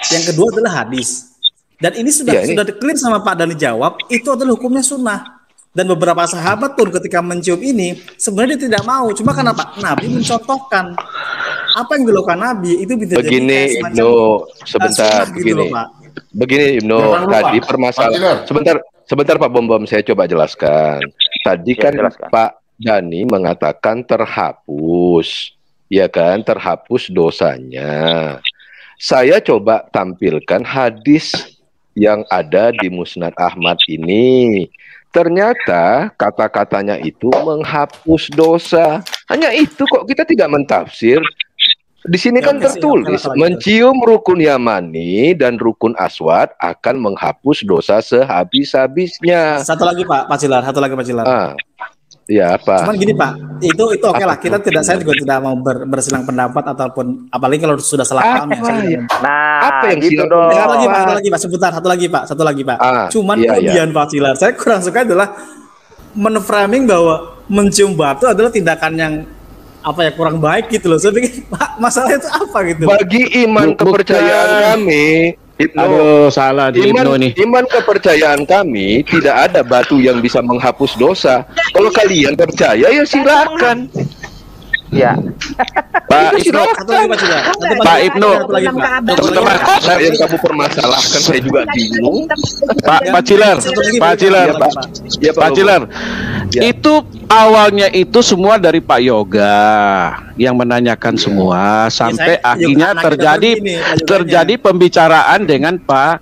Speaker 2: Yang kedua adalah hadis. Dan ini sudah
Speaker 1: Iya, ini-
Speaker 2: sudah clear sama Pak Dani jawab itu adalah hukumnya sunnah. Dan beberapa sahabat pun ketika mencium ini sebenarnya dia tidak mau. Cuma kenapa? Nabi mencontohkan apa yang dilakukan Nabi itu bisa jadi
Speaker 1: Begini,
Speaker 2: kayak semacam,
Speaker 1: Ibnu, sebentar
Speaker 2: sunnah gitu
Speaker 1: begini.
Speaker 2: loh, Pak.
Speaker 1: Begini Ibnu,
Speaker 5: Jangan lupa,
Speaker 1: tadi
Speaker 5: Pak
Speaker 1: permasalahan.
Speaker 5: Ciler.
Speaker 1: Sebentar Pak Bom, saya coba jelaskan. Tadi
Speaker 7: Ya,
Speaker 1: kan
Speaker 7: jelaskan.
Speaker 1: Pak Dani mengatakan terhapus, ya kan, terhapus dosanya. Saya coba tampilkan hadis yang ada di Musnad Ahmad ini. Ternyata kata-katanya itu menghapus dosa. Hanya itu kok, kita tidak mentafsir. Di sini
Speaker 2: Ya,
Speaker 1: kan
Speaker 2: oke, siap.
Speaker 1: tertulis
Speaker 2: Kalau gitu.
Speaker 1: mencium rukun Yamani dan rukun Aswad akan menghapus dosa sehabis-habisnya.
Speaker 2: Satu lagi Pak Cilar, satu lagi Pak Cilar.
Speaker 1: Ah, ya apa?
Speaker 2: Cuman gini Pak, itu oke lah.
Speaker 1: Apa?
Speaker 2: Kita tidak, saya juga tidak mau bersilang pendapat ataupun apalagi kalau sudah salah paham ya.
Speaker 1: Apa ya?
Speaker 7: Nah,
Speaker 1: Apa yang
Speaker 7: gitu
Speaker 1: silang
Speaker 7: dong.
Speaker 1: pendapat?
Speaker 2: Satu lagi Pak, sebentar, satu lagi Pak.
Speaker 1: Ah,
Speaker 2: Cuman
Speaker 1: iya,
Speaker 2: kelebihan Pak Cilar, saya kurang suka adalah men-framing bahwa mencium batu adalah tindakan yang apa ya kurang baik gitu loh. Saya pikir masalah itu apa gitu.
Speaker 1: Bagi iman kepercayaan kami,
Speaker 4: Aduh, salah di Ibnu nih.
Speaker 1: iman kepercayaan kami tidak ada batu yang bisa menghapus dosa. Kalau kalian percaya ya silakan.
Speaker 7: Ya.
Speaker 4: Pak
Speaker 1: Itu
Speaker 4: Ibnu,
Speaker 2: Satu lagi Pak Cila.
Speaker 4: Pak Ibnu,
Speaker 1: teman-teman, yang kamu permasalahkan saya juga bingung.
Speaker 4: Pak Ciler, Pak Ciler,
Speaker 1: Ya,
Speaker 4: Pak Ciler.
Speaker 1: Ya.
Speaker 4: Itu awalnya itu semua dari Pak Yoga yang menanyakan semua sampai
Speaker 2: saya-
Speaker 4: akhirnya
Speaker 2: anak kita
Speaker 4: terjadi
Speaker 2: begini, Pak Yoganya.
Speaker 4: terjadi pembicaraan dengan Pak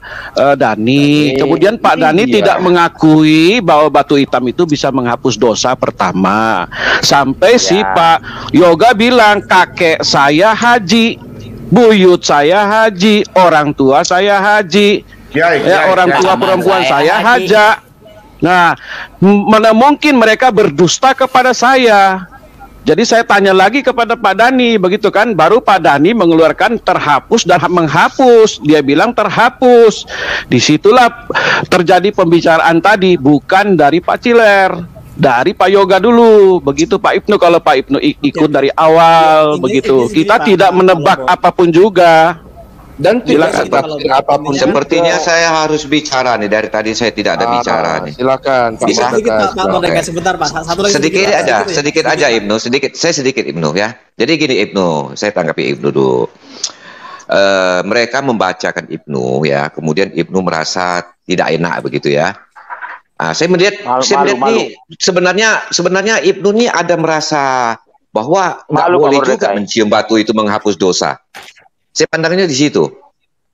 Speaker 4: Dani. Kemudian Pak Dani
Speaker 1: Iya.
Speaker 4: tidak mengakui bahwa batu hitam itu bisa menghapus dosa pertama. Sampai si Pak Yoga bilang kakek saya haji, buyut saya haji, orang tua saya haji. Orang tua
Speaker 3: Sama
Speaker 4: perempuan
Speaker 3: saya
Speaker 4: saya
Speaker 3: haji.
Speaker 4: haja. Nah, mana mungkin mereka berdusta kepada saya. Jadi saya tanya lagi kepada Pak Dani, begitu kan? Baru Pak Dani mengeluarkan terhapus dan menghapus. Dia bilang terhapus. Disitulah terjadi pembicaraan tadi, bukan dari Pak Ciler, dari Pak Yoga dulu. Begitu Pak Ibnu, kalau Pak Ibnu ikut dari awal,
Speaker 2: Ini-
Speaker 4: begitu.
Speaker 2: ini
Speaker 4: Kita
Speaker 2: Pak,
Speaker 4: tidak
Speaker 2: Pak,
Speaker 4: menebak
Speaker 2: Pak.
Speaker 4: apapun juga.
Speaker 1: Dan tidak
Speaker 2: Silakan, Pak.
Speaker 1: sebabkan apapun.
Speaker 8: Sepertinya saya harus bicara nih, dari tadi saya tidak ada bicara nih.
Speaker 1: Silakan Pak
Speaker 8: Bisa?
Speaker 2: Sedikit Pak
Speaker 1: Mordeka.
Speaker 2: Mordeka sebentar Pak. Satu lagi
Speaker 8: Sedikit
Speaker 2: Pak.
Speaker 8: aja,
Speaker 2: ya.
Speaker 8: sedikit aja Ibnu, sedikit Ibnu ya. Jadi gini Ibnu, saya tanggapi Ibnu dulu. Mereka membacakan Ibnu ya, kemudian Ibnu merasa tidak enak begitu ya. Saya melihat nih sebenarnya Ibnu nih ada merasa bahwa nggak
Speaker 7: Malu, Pak
Speaker 8: boleh
Speaker 7: Mordeka.
Speaker 8: juga mencium batu itu menghapus dosa. Saya pandangnya di situ.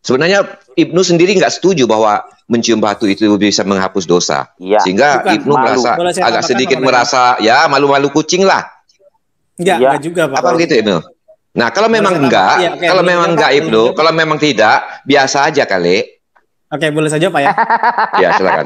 Speaker 8: Sebenarnya Ibnu sendiri nggak setuju bahwa mencium batu itu bisa menghapus dosa.
Speaker 7: Iya.
Speaker 8: Sehingga
Speaker 2: Bukan,
Speaker 8: Ibnu
Speaker 7: malu.
Speaker 8: merasa
Speaker 2: Boleh saya
Speaker 8: agak
Speaker 2: tambahkan,
Speaker 8: sedikit
Speaker 2: Pak Mordeka?
Speaker 8: merasa ya malu-malu kucing lah.
Speaker 2: Enggak,
Speaker 7: Iya.
Speaker 2: enggak juga Pak.
Speaker 8: Apa begitu Ibnu? Nah, kalau memang
Speaker 2: saya
Speaker 8: enggak,
Speaker 2: tambah? Iya, oke,
Speaker 8: kalau
Speaker 2: boleh
Speaker 8: memang
Speaker 2: jawab,
Speaker 8: enggak
Speaker 2: Pak.
Speaker 8: Ibnu,
Speaker 2: Boleh jawab.
Speaker 8: kalau memang tidak, biasa aja kali.
Speaker 2: Oke, boleh saja Pak ya.
Speaker 8: Ya, silakan.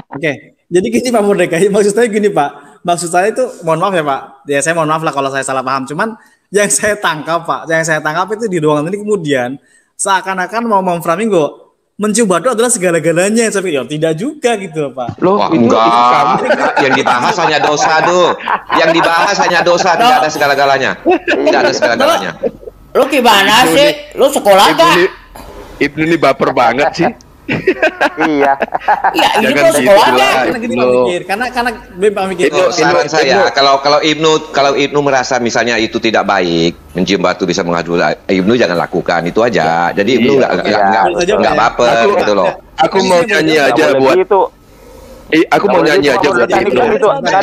Speaker 2: Oke, jadi gini Pak Mordeka, maksud saya gini Pak, maksud saya itu, mohon maaf ya Pak, ya saya mohon maaf lah kalau saya salah paham, cuman yang saya tangkap Pak, yang saya tangkap itu di ruangan ini kemudian seakan-akan mau memframing kok mencium batu adalah segala-galanya, saya pikir ya tidak juga gitu Pak.
Speaker 1: Loh,
Speaker 8: Wah,
Speaker 1: itu
Speaker 8: enggak. Yang dibahas hanya dosa tuh. Yang dibahas hanya dosa, tidak ada segala-galanya. Tidak ada segala-galanya.
Speaker 3: Lu gimana
Speaker 1: Ibnu
Speaker 3: sih?
Speaker 1: nih-
Speaker 3: Lu sekolah gak?
Speaker 1: Ibnu ini baper banget sih.
Speaker 7: Iya.
Speaker 3: Iya, ini
Speaker 1: Jangan
Speaker 3: lu sekolah
Speaker 1: gitu
Speaker 3: gak?
Speaker 1: lah.
Speaker 2: Karena gini
Speaker 1: Ibnu.
Speaker 2: Pak mikir, karena Bim Pak mikir.
Speaker 8: Itu saran saya. Kalau Ibnu merasa misalnya itu tidak baik, mencium batu bisa mengadu, Ibnu jangan lakukan itu aja. Jadi Ibnu
Speaker 1: Iya.
Speaker 8: nggak baper
Speaker 1: Aku-
Speaker 8: gitu loh.
Speaker 1: Aku mau nyanyi
Speaker 7: Nggak
Speaker 1: aja
Speaker 7: boleh
Speaker 1: buat
Speaker 7: gitu.
Speaker 1: aku mau nyanyi aja buat
Speaker 7: Kan
Speaker 1: Ibnu.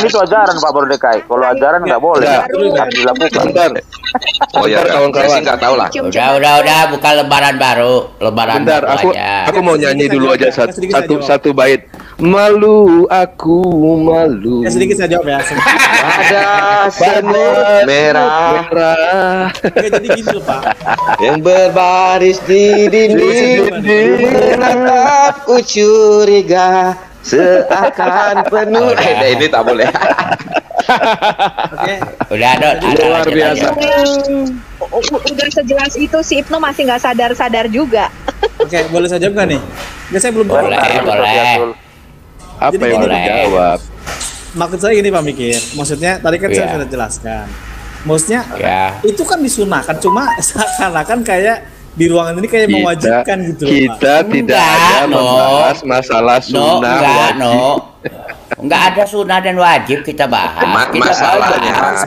Speaker 7: itu ajaran Pak Mordeka. Kalau ajaran nggak boleh,
Speaker 1: Nggak.
Speaker 7: nggak dilakukan.
Speaker 1: Bentar.
Speaker 8: Oh ya,
Speaker 1: Bentar,
Speaker 8: saya
Speaker 1: kawan-kawan.
Speaker 8: sih nggak tahu lah.
Speaker 3: Udah, buka lembaran baru. Lembaran
Speaker 1: Bentar,
Speaker 3: baru
Speaker 1: aku
Speaker 3: aja.
Speaker 1: aku mau nyanyi dulu aja
Speaker 2: Sedikit saja, Pak.
Speaker 1: satu bait. Malu aku malu.
Speaker 2: Ya sedikit saya jawab ya.
Speaker 8: Ada semut merah
Speaker 1: Merah.
Speaker 2: Oke, jadi gini loh Pak.
Speaker 8: yang berbaris di dinding, menatapku curiga seakan penuh. Ini tak boleh.
Speaker 2: Oke.
Speaker 3: Udah, ada
Speaker 4: Luar
Speaker 3: lanjut
Speaker 4: biasa.
Speaker 3: aja.
Speaker 6: Udah sejelas itu si Ibnu masih nggak sadar-sadar juga.
Speaker 2: Oke, boleh saya jawab nggak nih? Ya saya belum
Speaker 3: Boleh,
Speaker 2: jawab.
Speaker 3: boleh.
Speaker 1: Apa
Speaker 2: Jadi
Speaker 1: yang mau
Speaker 3: boleh.
Speaker 1: dijawab?
Speaker 2: Maksud saya gini Pak Mikir, maksudnya tadi kan saya
Speaker 3: Iya.
Speaker 2: sudah jelaskan. Maksudnya
Speaker 3: Ya.
Speaker 2: itu kan disunahkan, cuma seakan-akan kayak di ruangan ini kayak mewajibkan gitu loh Pak.
Speaker 1: Kita tidak
Speaker 3: Enggak,
Speaker 1: ada
Speaker 3: no.
Speaker 1: membahas masalah
Speaker 3: No,
Speaker 1: sunnah
Speaker 3: enggak,
Speaker 1: wajib.
Speaker 3: no. Enggak ada sunnah dan wajib kita bahas. Kita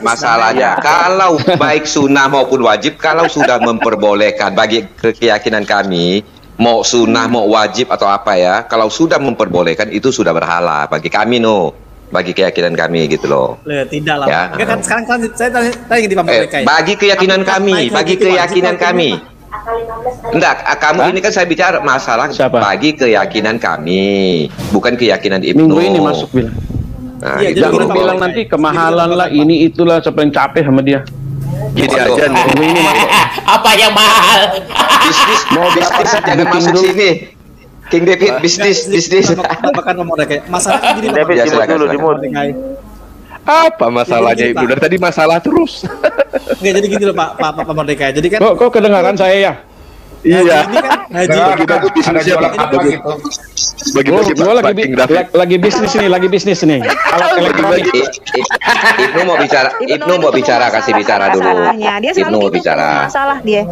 Speaker 8: Masalahnya kalau baik sunnah maupun wajib, kalau sudah memperbolehkan bagi keyakinan kami, mau sunnah mau wajib atau apa ya, kalau sudah memperbolehkan itu sudah berhala bagi kami bagi keyakinan kami gitu loh.
Speaker 2: Loh, tidak lah.
Speaker 8: Ya.
Speaker 2: Enggak kan sekarang saya tanya di Pak Merdeka ya.
Speaker 8: Bagi keyakinan kami, bagi keyakinan kami. Enggak, kamu ini kan saya bicara masalah
Speaker 4: Siapa?
Speaker 8: bagi keyakinan kami, bukan keyakinan Ibnu.
Speaker 4: Minggu ini masuk bilang.
Speaker 8: Nah,
Speaker 2: Iya,
Speaker 8: gitu.
Speaker 2: jadi
Speaker 4: Jangan
Speaker 2: gini, Pak
Speaker 4: bilang
Speaker 2: Mordeka.
Speaker 4: nanti kemahalan lah, ini itulah, siapa yang capek sama dia.
Speaker 1: Gini
Speaker 8: Waduh.
Speaker 1: aja nih.
Speaker 4: Minggu ini masuk.
Speaker 3: Apa yang mahal?
Speaker 8: bisnis jangan
Speaker 4: Bikin
Speaker 8: masuk
Speaker 4: dulu.
Speaker 8: sini. King David bisnis.
Speaker 2: Bahkan Pak Merdeka. Masalah gini Pak
Speaker 7: David
Speaker 8: Ya,
Speaker 7: dimut
Speaker 8: silakan,
Speaker 7: dulu,
Speaker 8: silakan.
Speaker 7: dimut.
Speaker 2: Mordeka.
Speaker 1: Apa masalahnya
Speaker 2: Gini,
Speaker 1: Ibnu?
Speaker 2: Pak.
Speaker 1: Dari tadi masalah terus.
Speaker 2: Enggak, jadi gini loh Pak Merdeka. Jadi kan
Speaker 4: Kok kedengaran saya ya?
Speaker 1: Iya.
Speaker 2: Ini kan haji.
Speaker 5: Dengar, ada jualan apa gitu?
Speaker 1: Bagi-bagi
Speaker 4: Gua
Speaker 1: banking David.
Speaker 4: lagi bisnis nih, alat elektronik.
Speaker 8: Ibnu mau bicara, kasih bicara dulu.
Speaker 6: Masalahnya. Dia
Speaker 8: Ibnu
Speaker 6: selalu
Speaker 8: mau
Speaker 6: gitu,
Speaker 8: bicara.
Speaker 6: masalah dia.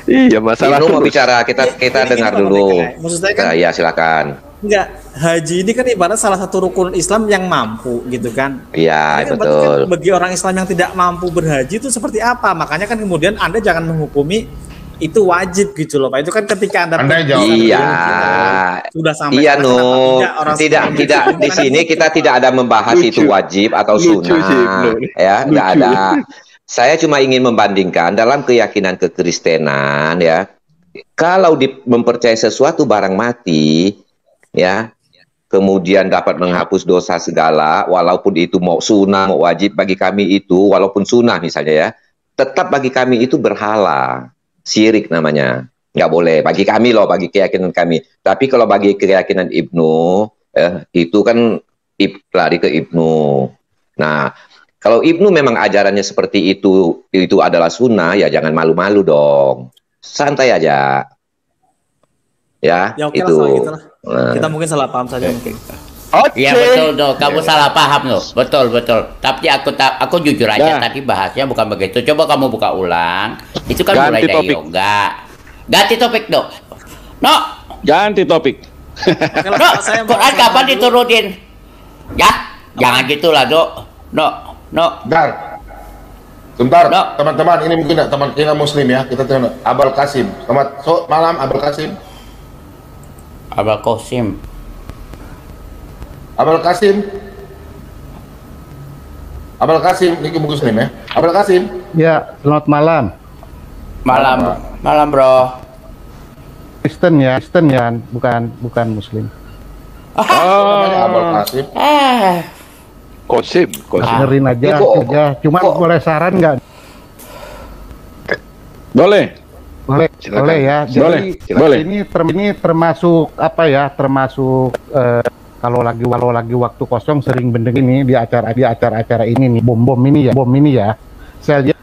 Speaker 1: Iya, masalah
Speaker 8: Ibnu mau
Speaker 1: terus.
Speaker 8: bicara, kita
Speaker 2: Ini
Speaker 8: dengar
Speaker 2: gini, Pak
Speaker 8: dulu.
Speaker 2: Merdeka. Maksud saya kan
Speaker 8: Ya, silakan.
Speaker 2: enggak, haji ini kan ibarat salah satu rukun Islam yang mampu gitu kan.
Speaker 8: Iya,
Speaker 2: Ini kan berarti
Speaker 8: betul.
Speaker 2: kan bagi orang Islam yang tidak mampu berhaji itu seperti apa? Makanya kan kemudian Anda jangan menghukumi itu wajib gitu loh Pak. Itu kan ketika Anda
Speaker 5: Anda jawab.
Speaker 8: Iya.
Speaker 2: sudah sampai
Speaker 8: Iya,
Speaker 2: sana,
Speaker 8: Nu.
Speaker 2: kenapa orang
Speaker 8: Tidak
Speaker 2: seperti
Speaker 8: di
Speaker 2: itu?
Speaker 8: sini kita tidak ada membahas
Speaker 1: Lucu.
Speaker 8: itu wajib atau
Speaker 1: Lucu sih,
Speaker 8: sunnah,
Speaker 1: Ibnu.
Speaker 8: ya, nggak
Speaker 1: Lucu.
Speaker 8: ada. Saya cuma ingin membandingkan dalam keyakinan kekristenan, ya. Kalau mempercayai sesuatu barang mati, ya, kemudian dapat menghapus dosa segala, walaupun itu mau sunnah, mau wajib, bagi kami itu, walaupun sunnah misalnya ya, tetap bagi kami itu berhala, syirik namanya. Nggak boleh, bagi kami loh, bagi keyakinan kami. Tapi kalau bagi keyakinan Ibnu, itu kan lari ke Ibnu. Nah, kalau Ibnu memang ajarannya seperti itu adalah sunnah, ya jangan malu-malu dong. Santai aja. Ya,
Speaker 2: Ya oke lah
Speaker 8: itu.
Speaker 2: soal gitu lah.
Speaker 8: Nah.
Speaker 2: Kita mungkin salah paham saja mungkin.
Speaker 3: Iya betul dong, kamu salah paham loh, betul. Tapi aku jujur aja
Speaker 4: Dah.
Speaker 3: tadi bahasnya bukan begitu. Coba kamu buka ulang. Itu kan
Speaker 4: Ganti
Speaker 3: mulai dari
Speaker 4: topik.
Speaker 3: yoga. Ganti topik dong. No,
Speaker 4: Ganti topik.
Speaker 2: Oke lah,
Speaker 3: no.
Speaker 2: saya mau-
Speaker 3: Quran kapan diturunin? Ya, jangan gitulah dok. No.
Speaker 5: Sebentar,
Speaker 3: No.
Speaker 5: teman-teman, ini mungkin teman kita Muslim ya. Kita tanya Abul Qasim. Selamat malam Abul Qasim.
Speaker 3: Abul Qasim.
Speaker 5: Abul Qasim. Abul Qasim, ini Muslim ya. Abul Qasim.
Speaker 9: Ya, selamat malam.
Speaker 3: Malam bro.
Speaker 9: Kristen ya, bukan Muslim.
Speaker 5: Namanya Abul Qasim.
Speaker 1: Kosim.
Speaker 9: Dengerin aja, Cuma boleh saran nggak?
Speaker 4: Boleh.
Speaker 1: Silakan.
Speaker 9: Boleh ya.
Speaker 4: Boleh,
Speaker 9: Jadi
Speaker 4: boleh.
Speaker 9: ini termasuk apa ya? Termasuk kalau lagi waktu kosong sering bendeng ini di acara ini nih, bom ini ya.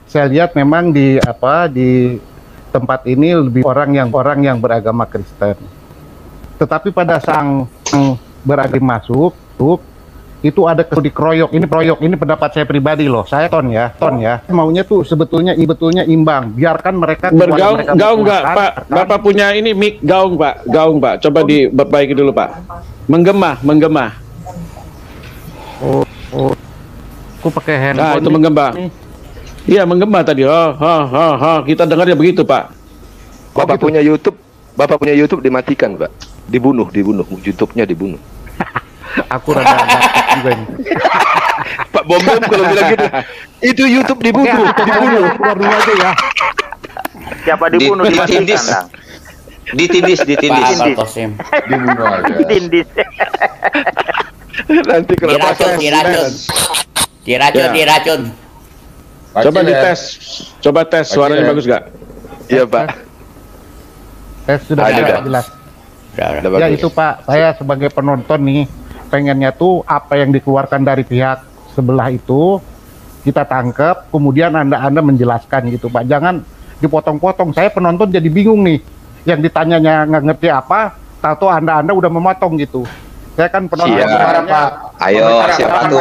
Speaker 9: Saya lihat memang di tempat ini lebih orang yang beragama Kristen. Tetapi pada sang beragama masuk itu ada dikeroyok. Ini pendapat saya pribadi loh. Saya ton ya. Maunya tuh sebetulnya imbang. Biarkan mereka
Speaker 4: Bergaung,
Speaker 9: mereka
Speaker 4: gaung nggak
Speaker 9: bermakan,
Speaker 4: Pak? Bapak punya ini mic gaung Pak. Coba diperbaiki dulu Pak. Menggema.
Speaker 9: Aku pakai handphone.
Speaker 4: Nah itu
Speaker 9: nih.
Speaker 4: menggema. Iya menggema tadi. Kita dengarnya begitu Pak.
Speaker 1: Bapak punya YouTube dimatikan, Pak. Dibunuh. YouTube-nya dibunuh.
Speaker 9: Aku rada juga ini.
Speaker 1: Pak Bom kalau bilang gitu, itu YouTube dibunuh.
Speaker 9: Keluar dulu aja ya.
Speaker 7: Siapa dibunuh dimatikan, Dang?
Speaker 8: Ditindis.
Speaker 3: Pak Abul Qasim.
Speaker 5: Dibunuh aja.
Speaker 7: Ditindis.
Speaker 1: Nanti kalau
Speaker 3: Diracun.
Speaker 4: Coba
Speaker 5: Pacil, ya.
Speaker 4: dites. Coba tes suaranya
Speaker 5: ya.
Speaker 4: bagus nggak?
Speaker 1: Iya, Pak.
Speaker 9: Tes sudah
Speaker 1: Ada.
Speaker 9: jelas.
Speaker 1: Udah
Speaker 9: Ya
Speaker 1: bagus.
Speaker 9: itu Pak, saya sebagai penonton nih pengennya tuh apa yang dikeluarkan dari pihak sebelah itu kita tangkap, kemudian Anda menjelaskan gitu Pak. Jangan dipotong-potong. Saya penonton jadi bingung nih. Yang ditanyanya nggak ngerti apa, tahu Anda udah memotong gitu. Saya kan penonton.
Speaker 1: Siap.
Speaker 5: Suara, Pak.
Speaker 8: Ayo, siapa tuh?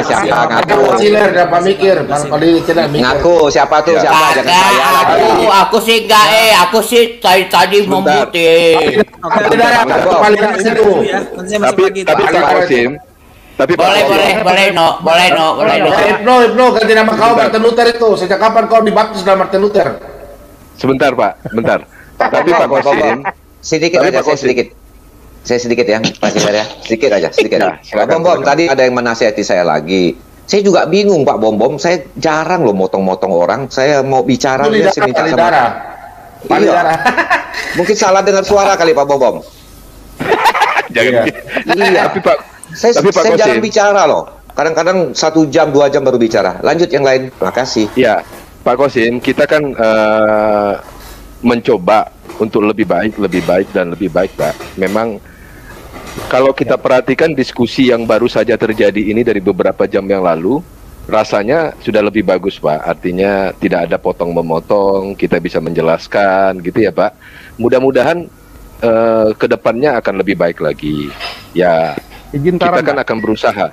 Speaker 8: Siapa ngaku?
Speaker 5: Ciler, dapat mikir. Kalau di Ciler mikir.
Speaker 8: Ngaku, siapa tuh? Siapa? Jangan saya lagi.
Speaker 3: Aku sih enggak aku sih tadi memutih.
Speaker 2: Oke,
Speaker 5: Saudara, paling
Speaker 2: nanti saya
Speaker 5: itu.
Speaker 2: dulu ya. Nanti saya masuk lagi.
Speaker 1: Tapi Pak Kosim,
Speaker 3: Boleh no.
Speaker 5: Ibnu, ganti nama kau Martin Luther itu. Sejak kapan kau dibaptis dalam Martin Luther?
Speaker 1: sebentar, Pak. Tapi Pak Kosim,
Speaker 8: Sedikit
Speaker 1: Tapi
Speaker 8: aja,
Speaker 1: Pak Kosim.
Speaker 8: saya sedikit ya, Pak Siler ya. Sedikit aja.
Speaker 1: Ya, silakan,
Speaker 8: Bom,
Speaker 1: silakan.
Speaker 8: tadi ada yang menasihati saya lagi. Saya juga bingung Pak Bom. Saya jarang loh motong-motong orang. Saya mau bicara
Speaker 5: Itu
Speaker 8: dia saya minta sama.
Speaker 5: darah.
Speaker 8: Iya. Mungkin salah dengar suara kali Pak Bom.
Speaker 1: jangan.
Speaker 8: Iya.
Speaker 1: Tapi Pak,
Speaker 8: Saya
Speaker 1: Tapi Pak
Speaker 8: jarang
Speaker 1: Kosim.
Speaker 8: bicara loh. Kadang-kadang 1 jam 2 jam baru bicara. Lanjut yang lain. Terima kasih.
Speaker 1: ya Pak Kosim, kita kan mencoba untuk lebih baik dan lebih baik, Pak. Memang kalau kita perhatikan diskusi yang baru saja terjadi ini dari beberapa jam yang lalu, rasanya sudah lebih bagus, Pak. Artinya tidak ada potong-memotong, kita bisa menjelaskan gitu ya, Pak. Mudah-mudahan ke depannya akan lebih baik lagi. Ya,
Speaker 9: Izin
Speaker 1: kita
Speaker 9: saran,
Speaker 1: kan
Speaker 9: Pak.
Speaker 1: akan berusaha.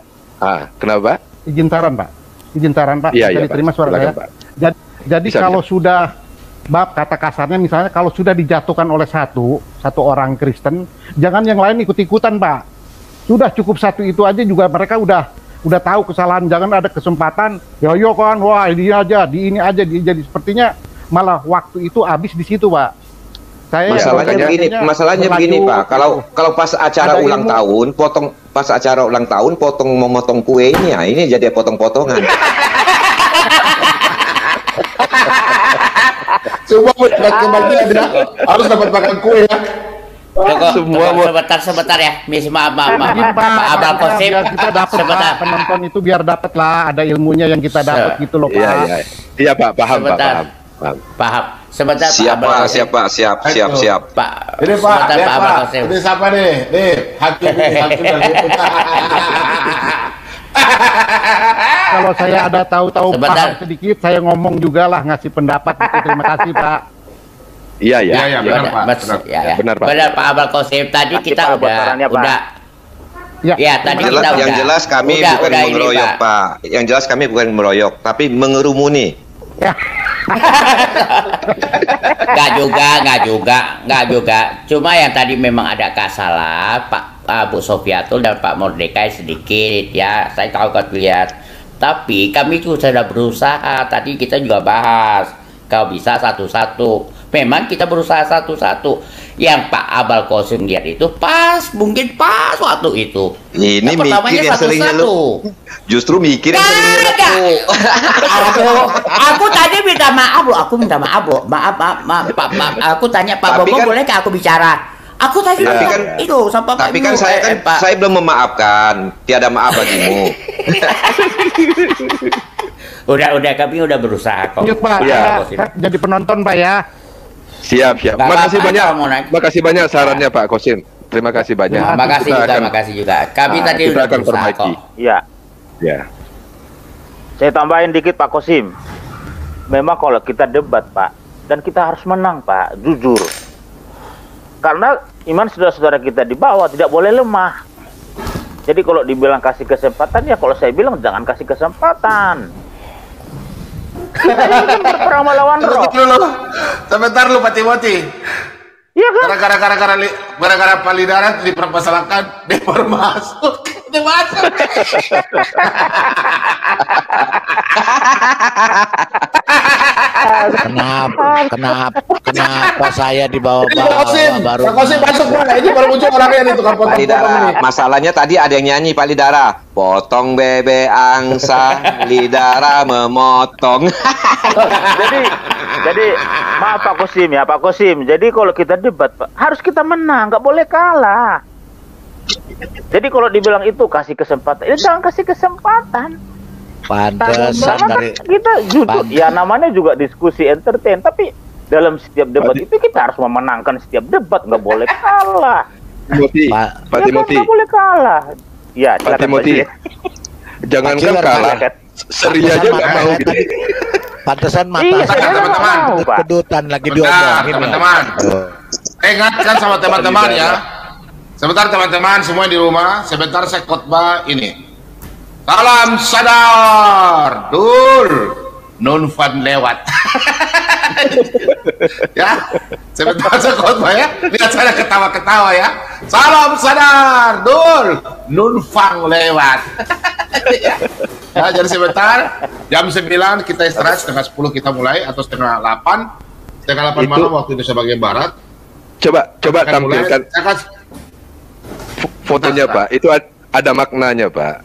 Speaker 1: Kenapa?
Speaker 9: Izin saran, Pak. Izin saran, Pak.
Speaker 1: Iya,
Speaker 9: Bisa
Speaker 1: iya,
Speaker 9: diterima
Speaker 1: Pak.
Speaker 9: suara
Speaker 1: Silakan,
Speaker 9: saya.
Speaker 1: Pak.
Speaker 9: Jadi
Speaker 1: Bisa,
Speaker 9: kalau sudah, bab kata kasarnya misalnya kalau sudah dijatuhkan oleh satu orang Kristen, jangan yang lain ikut-ikutan, Pak. Sudah cukup satu itu aja juga mereka udah tahu kesalahan, jangan ada kesempatan ya kan, wah ini aja, di ini aja, jadi sepertinya malah waktu itu habis di situ, Pak. Saya
Speaker 8: Masalahnya begini, Pak. Kalau pas acara ulang tahun, potong memotong kue ini ya, ini jadi potong-potongan.
Speaker 5: Semua kebagian harus dapat makan kue ya.
Speaker 3: Semua sebentar ya, maaf, Pak Abal Kosim,
Speaker 9: kita dapat
Speaker 3: sebentar.
Speaker 9: Penonton itu biar dapat lah, ada ilmunya yang kita dapat gitu loh, Pak.
Speaker 1: Iya, Pak, paham, Pak,
Speaker 3: paham. Sebentar,
Speaker 8: Siap, Pak.
Speaker 3: Pak.
Speaker 5: Ini Pak,
Speaker 3: Sebentar,
Speaker 5: lihat,
Speaker 3: Pak Abal
Speaker 5: Pak.
Speaker 3: Kosim.
Speaker 5: Ini siapa nih? Nih, hakim dari
Speaker 9: Kalau saya ada tahu-tahu
Speaker 3: Sebentar.
Speaker 9: paham sedikit, saya ngomong juga lah, ngasih pendapat gitu. Terima kasih, Pak.
Speaker 1: Iya,
Speaker 5: benar, Pak.
Speaker 1: Benar, Pak.
Speaker 3: Benar, Pak Abal Kosim. Tadi kita
Speaker 9: Ya,
Speaker 3: tadi
Speaker 8: Yang
Speaker 3: kita
Speaker 8: jelas, yang jelas kami bukan
Speaker 3: udah ini,
Speaker 8: mengeroyok, Pak. Yang jelas kami bukan mengeroyok, tapi mengerumuni.
Speaker 3: Nggak juga. Cuma yang tadi memang ada kasalah Pak Bu Sofiatul dan Pak Mordekai sedikit ya. Saya tahu kan lihat. Tapi kami juga sudah berusaha. Tadi kita juga bahas. Kalau bisa satu-satu. Memang kita berusaha satu-satu. Yang Pak Abal Kosim lihat itu mungkin pas waktu itu.
Speaker 8: Ini mikir yang seringnya lu. Justru mikir yang seringnya lu.
Speaker 3: Aku tadi minta maaf loh. Maaf. Pak. Aku tanya Pak Bobo, bolehkah aku bicara? Aku tadi itu sama Pak.
Speaker 8: Tapi kan saya belum memaafkan. Tiada maaf bagimu.
Speaker 3: Udah kami udah berusaha kok.
Speaker 9: Lanjut, Pak. Jadi penonton, Pak ya.
Speaker 1: Siap. Makasih banyak sarannya Pak Kosim. Terima kasih banyak.
Speaker 3: Makasih juga. Kami tadi
Speaker 1: kita
Speaker 3: udah
Speaker 1: akan
Speaker 3: berusaha
Speaker 1: perbaiki.
Speaker 3: kok.
Speaker 7: Iya.
Speaker 1: Ya.
Speaker 7: Saya tambahin dikit Pak Kosim. Memang kalau kita debat, Pak, dan kita harus menang, Pak, jujur. Karena iman saudara-saudara kita di bawah tidak boleh lemah. Jadi kalau dibilang kasih kesempatan, ya kalau saya bilang jangan kasih kesempatan. Kita ini kan berperang melawan roh.
Speaker 5: Sebentar lu Pak Timothy.
Speaker 7: Iya kan?
Speaker 5: Gara-gara Pak Lidara dipermasalahkan, dia baru masuk. Dia masuk.
Speaker 10: Kenapa saya dibawa-bawa baru?
Speaker 5: Pak Kosim masuk, Pak. Ini baru muncul orangnya nih, tukang
Speaker 8: Pak Lidara, masalahnya tadi ada yang nyanyi Pak Lidara. Potong bebek angsa, Lidara memotong.
Speaker 7: Jadi maaf Pak Kosim. Jadi kalau kita debat, Pak, harus kita menang, nggak boleh kalah. Jadi kalau dibilang itu kasih kesempatan, ya jangan kasih kesempatan.
Speaker 10: Pantesan dari
Speaker 7: kita jujur, ya namanya juga diskusi entertain, tapi dalam setiap debat itu kita harus memenangkan setiap debat, nggak boleh kalah.
Speaker 1: Pak Timothy.
Speaker 7: Nggak boleh kalah. Ya,
Speaker 1: Pak Timothy. Jangankan kalah, seri aja nggak mau gitu.
Speaker 10: Pantesan mata
Speaker 5: teman-teman,
Speaker 10: kedutan lagi diomongin.
Speaker 5: Teman-teman. Ingatkan sama teman-teman ya. Sebentar teman-teman semua di rumah, sebentar saya khotbah ini. Salam sadar, Nun Van lewat. Ya, sebentar saya khotbah ya. Lihat saya ketawa-ketawa ya. Salam sadar, Nun Van lewat. Ya, jadi sebentar, jam 9 kita istirahat, setengah 10 kita mulai, atau setengah 8 malam waktu Indonesia bagian Barat.
Speaker 1: Coba tampilkan fotonya Pak, itu ada maknanya Pak.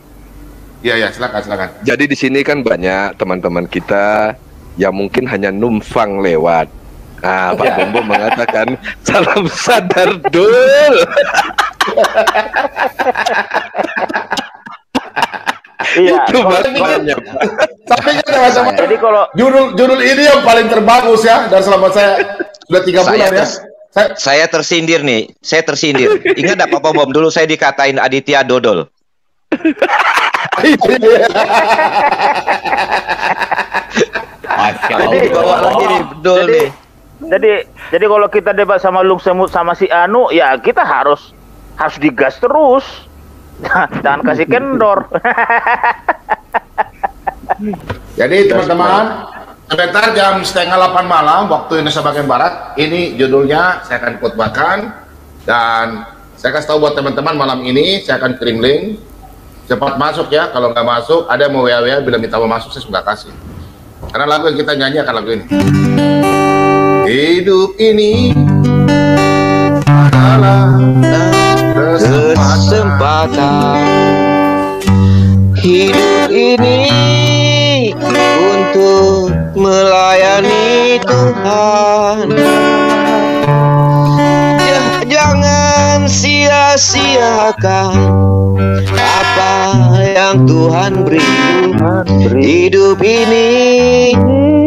Speaker 5: Iya, silakan.
Speaker 1: Jadi di sini kan banyak teman-teman kita yang mungkin hanya numpang lewat. Nah, Pak Bombo mengatakan salam sadar Dul.
Speaker 7: Iya,
Speaker 1: itu maknanya Pak.
Speaker 5: Tapi kan teman-teman,
Speaker 7: jadi kalau
Speaker 5: judul ini yang paling terbagus ya, dan selama saya sudah 3 bulan ya.
Speaker 8: Saya tersindir nih, Ingat enggak Pak Bom, dulu saya dikatain Aditya Dodol.
Speaker 3: Masya
Speaker 8: Ini dibawa lagi nih, betul
Speaker 7: jadi,
Speaker 8: nih.
Speaker 7: jadi kalau kita debat sama Lung Semut sama si Anu, ya kita harus digas terus. Jangan kasih kendor.
Speaker 5: Jadi teman-teman, sebentar jam 7:30 malam waktu Indonesia bagian Barat, ini judulnya saya akan khotbahkan dan saya kasih tahu buat teman-teman malam ini saya akan kirim link. Cepat masuk ya, kalau nggak masuk ada yang mau WA bila minta mau masuk saya sudah kasih. Karena lagu yang kita nyanyi akan lagu ini. Hidup ini adalah
Speaker 8: Kesempatan hidup ini untuk melayani Tuhan. Jangan sia-siakan apa yang Tuhan beri. Hidup ini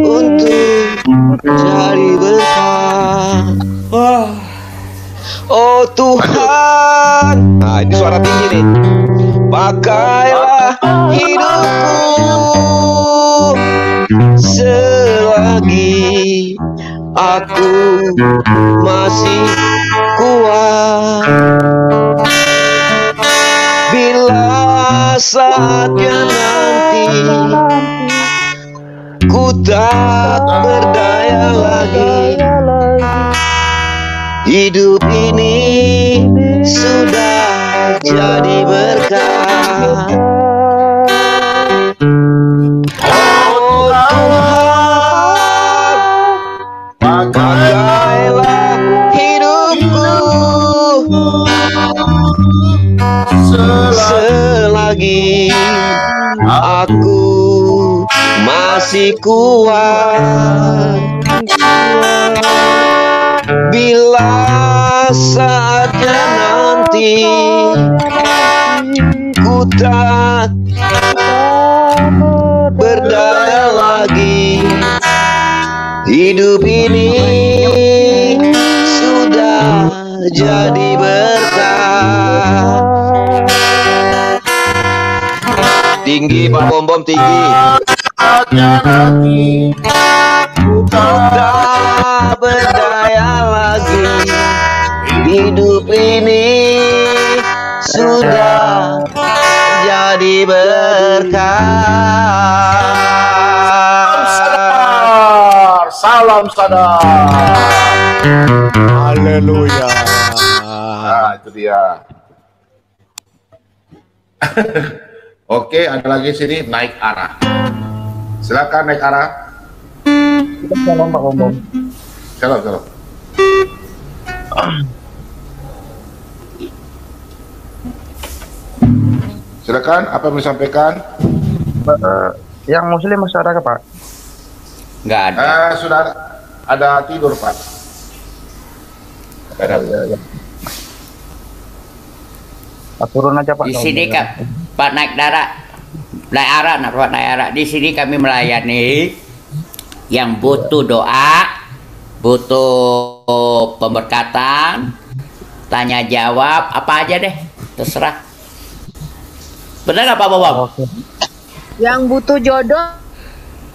Speaker 8: untuk jadi berkah. Oh Tuhan, nah ini suara tinggi nih. Pakailah hidupku selagi aku masih kuat. Bila saatnya nanti ku tak berdaya lagi, hidup ini sudah jadi berkah. Oh Tuhan, pakailah hidupku selagi aku masih kuat. Bila saatnya nanti ku tak berdaya lagi, hidup ini sudah jadi berkah. Tinggi Pak Bom tinggi.
Speaker 5: saatnya nanti ku
Speaker 8: Tak berdaya lagi, hidup ini sudah jadi berkah.
Speaker 5: Salam sadar.
Speaker 10: Haleluya.
Speaker 5: Nah, itu dia. Oke, ada lagi sini naik arah. Silakan naik arah.
Speaker 2: Shalom Pak Bom.
Speaker 5: Shalom, shalom. Silakan, apa yang mau disampaikan?
Speaker 11: Yang muslim masih ada Pak?
Speaker 3: Nggak ada.
Speaker 5: Sudah ada tidur, Pak. Ada.
Speaker 11: Pak, turun aja Pak.
Speaker 3: Di sini Pak naik arah. Di sini kami melayani yang butuh doa, butuh pemberkatan, tanya jawab, apa aja deh, terserah. Benar nggak Pak Bobom?
Speaker 6: Yang butuh jodoh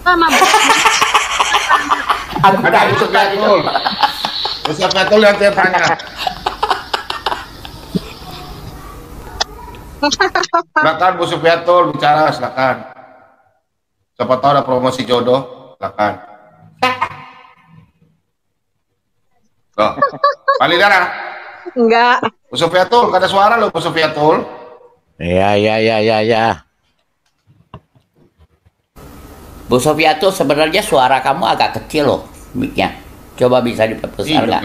Speaker 6: sama
Speaker 5: Ada Ustaz Fatul. Ustaz Fatul yang saya tanya. Silakan Bu Sufiatul bicara, silakan. Siapa tahu ada promosi jodoh, silakan. Loh, Bali Dara.
Speaker 6: enggak.
Speaker 5: Bu Sufiatul, gak ada suara loh Bu Sufiatul.
Speaker 10: Ya.
Speaker 3: Bu Sofia tuh sebenarnya suara kamu agak kecil loh, mic-nya. Coba bisa diperbesar nggak?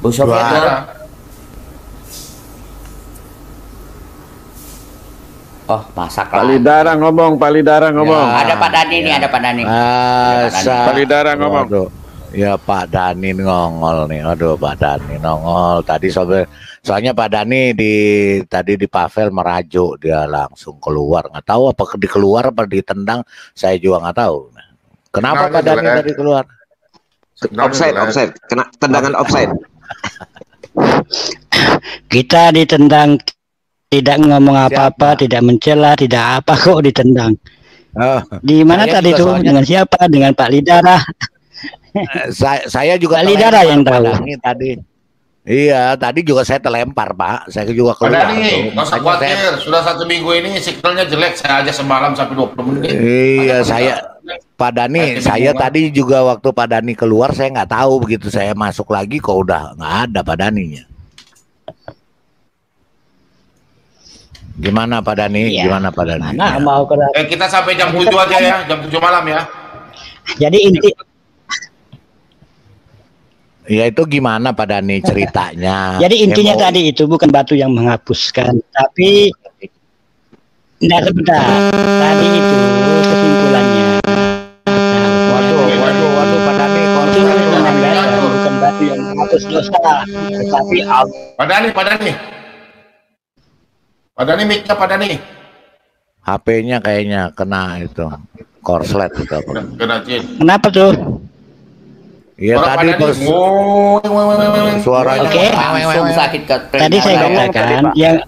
Speaker 3: Bu Sofia tuh. Oh, masak lah.
Speaker 4: Palidara ngomong.
Speaker 3: Ada Pak Dani nih, ada Pak Dani.
Speaker 4: Palidara ngomong.
Speaker 10: Aduh. Ya Pak Dani nongol nih. Aduh Pak Dani nongol. Tadi soalnya Pak Dani tadi di Pavel merajuk, dia langsung keluar. Nggak tahu apa dikeluar apa ditendang, saya juga nggak tahu. Kenapa Pak Dani tadi keluar?
Speaker 8: Offside, kena tendangan offside.
Speaker 12: Kita ditendang, tidak ngomong apa-apa, tidak mencela, tidak apa, kok ditendang. Di mana tadi tuh? Dengan siapa? Dengan Pak Lidara.
Speaker 10: Saya juga
Speaker 12: Pak Lidara yang tahu.
Speaker 10: Tadi. Iya, tadi juga saya terlempar, Pak. Saya juga keluar.
Speaker 5: Pak Dani, nggak usah khawatir. Sudah 1 minggu ini signalnya jelek. Saya aja semalam sampai 20 menit.
Speaker 10: Iya, Pak Dani, saya tadi juga waktu Pak Dani keluar, saya nggak tahu begitu saya masuk lagi kok udah nggak ada Pak Daninya. Gimana Pak Dani?
Speaker 12: Iya.
Speaker 10: Gimana Pak Dani?
Speaker 12: Mana mau
Speaker 5: Kita sampai jam 7 aja ya, jam 7 malam ya.
Speaker 12: Jadi inti
Speaker 10: Ya itu gimana Pak Dani ceritanya?
Speaker 12: Jadi intinya tadi itu bukan batu yang menghapuskan, tapi tidak sebentar. Tadi itu kesimpulannya.
Speaker 10: Waduh Pak Dani,
Speaker 12: itu menandakan bukan batu yang menghapus dosa, tetapi
Speaker 5: Pak Dani, mic-nya Pak Dani.
Speaker 10: HP-nya kayaknya kena itu korslet itu apa?
Speaker 5: Kena jin.
Speaker 12: Kenapa tuh?
Speaker 10: Iya tadi bos suaranya
Speaker 3: langsung sakit ke
Speaker 12: tadi saya katakan yang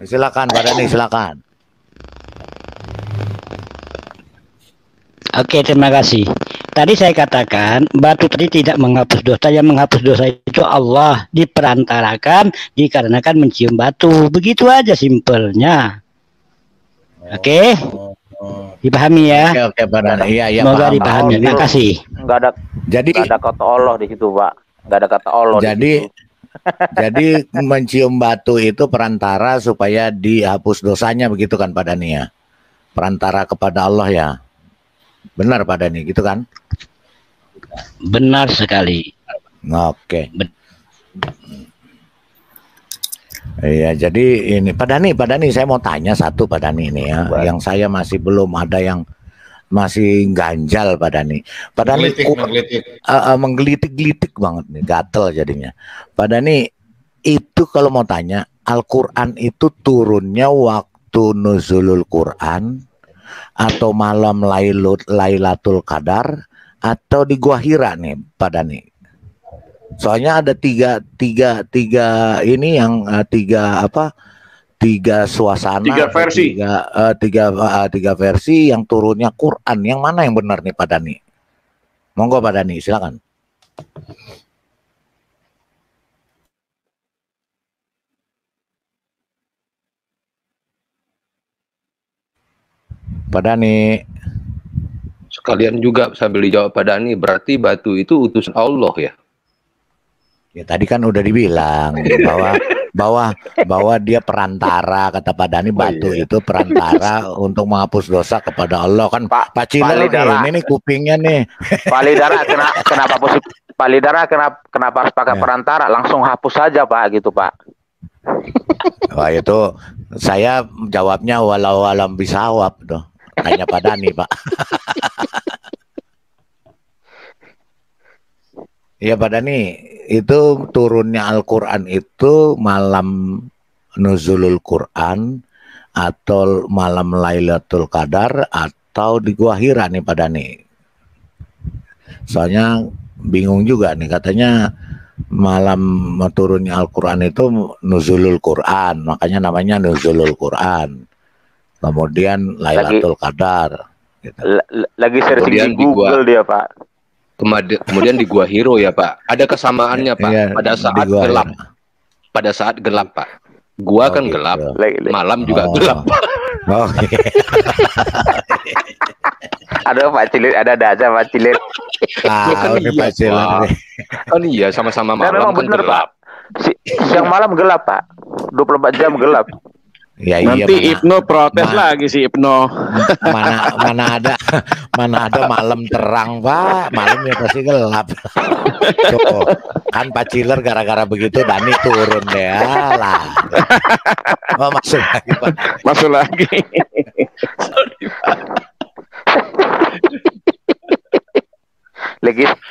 Speaker 10: silakan Pak Dani, silakan.
Speaker 12: Oke, terima kasih. Tadi saya katakan batu tadi tidak menghapus dosa, yang menghapus dosa itu Allah, diperantarakan dikarenakan mencium batu. Begitu aja simpelnya. Oke. Dipahami ya?
Speaker 10: Oke, Pak Dani. Iya,
Speaker 12: semoga dipahami. Terima kasih.
Speaker 7: Nggak ada kata Allah di situ, Pak. Nggak ada kata Allah.
Speaker 10: Jadi mencium batu itu perantara supaya dihapus dosanya, begitu kan Pak Dani ya? Perantara kepada Allah ya. Benar Pak Dani, gitu kan?
Speaker 12: Benar sekali.
Speaker 10: Oke. Iya, jadi ini Pak Dani, saya mau tanya satu Pak Dani ini ya, yang saya masih belum ada yang masih ganjal Pak Dani. Pak Dani menggelitik-gelitik banget nih, gatel jadinya. Pak Dani, itu kalau mau tanya, Al-Quran itu turunnya waktu nuzulul Quran atau malam Lailatul Qadar atau di Gua Hira nih Pak Dani? Soalnya ada tiga ini yang tiga suasana,
Speaker 4: tiga versi,
Speaker 10: tiga versi yang turunnya Quran. Yang mana yang benar nih Pak Dani? Monggo Pak Dani, silakan. Pak Dani.
Speaker 1: Sekalian juga sambil dijawab Pak Dani, berarti batu itu utusan Allah ya?
Speaker 10: Ya tadi kan udah dibilang bahwa dia perantara, kata Pak Dani, batu itu perantara untuk menghapus dosa kepada Allah kan. Pak Ciler ini kupingnya nih.
Speaker 7: Pak Lidara kenapa Pak Lidara kenapa harus pakai perantara? Langsung hapus saja Pak, gitu Pak.
Speaker 10: Wah itu saya jawabnya walau alam bisawab tuh. Tanya Pak Dani Pak. Iya Pak Dani, itu turunnya Al-Quran itu malam nuzulul Quran atau malam Lailatul Qadar atau di Gua Hira nih Pak Dani? Soalnya bingung juga nih, katanya malam turunnya Al-Quran itu nuzulul Quran, makanya namanya nuzulul Quran. Kemudian Lailatul Qadar. Gitu.
Speaker 7: Lagi searching di Google dia Pak.
Speaker 1: Kemudian di Gua Hiro ya Pak, ada kesamaannya Pak.
Speaker 10: Iya,
Speaker 1: pada saat gelap, pada saat gelap Pak. Gua kan gitu. Gelap, malam juga gelap.
Speaker 10: Oh,
Speaker 7: Ada Pak Cilir, ada aja Pak Cilir.
Speaker 1: Kan iya, Pak Cilir. Kan iya, sama-sama malam kan
Speaker 7: bener,
Speaker 1: gelap.
Speaker 7: Pak. Siang malam gelap Pak, 24 jam gelap.
Speaker 10: Ya,
Speaker 4: nanti
Speaker 10: iya,
Speaker 4: Ibnu protes lagi si Ibnu.
Speaker 10: Mana ada malam terang Pak, malamnya pasti gelap. Tuh, kan Pak Ciler gara-gara begitu Dani turun deh lah. Oh, masuk lagi Pak.
Speaker 4: Masuk lagi.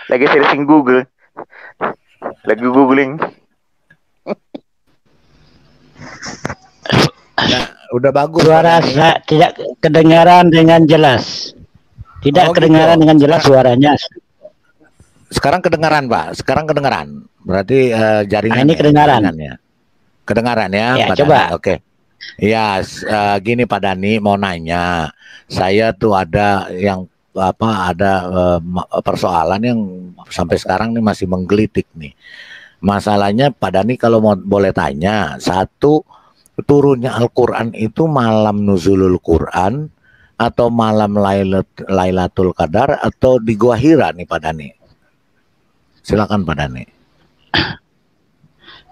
Speaker 7: lagi searching Google. Lagi googling.
Speaker 10: Udah bagus.
Speaker 12: Suara saya tidak kedengaran dengan jelas. Tidak kedengaran dengan jelas suaranya.
Speaker 10: Sekarang kedengaran, Pak. Sekarang kedengaran. Berarti jaringan.
Speaker 12: Ini kedengaran.
Speaker 10: Kedengaran ya,
Speaker 12: ya
Speaker 10: Pak
Speaker 12: coba.
Speaker 10: Dani. Oke. Ya, gini Pak Dani mau nanya. Saya tuh ada yang persoalan yang sampai sekarang nih masih menggelitik nih. Masalahnya Pak Dani kalau boleh tanya, satu, turunnya Al-Quran itu malam nuzulul Quran atau malam Lailatul Qadar atau di Gua Hira nih Pak Dani? Silakan Pak Dani.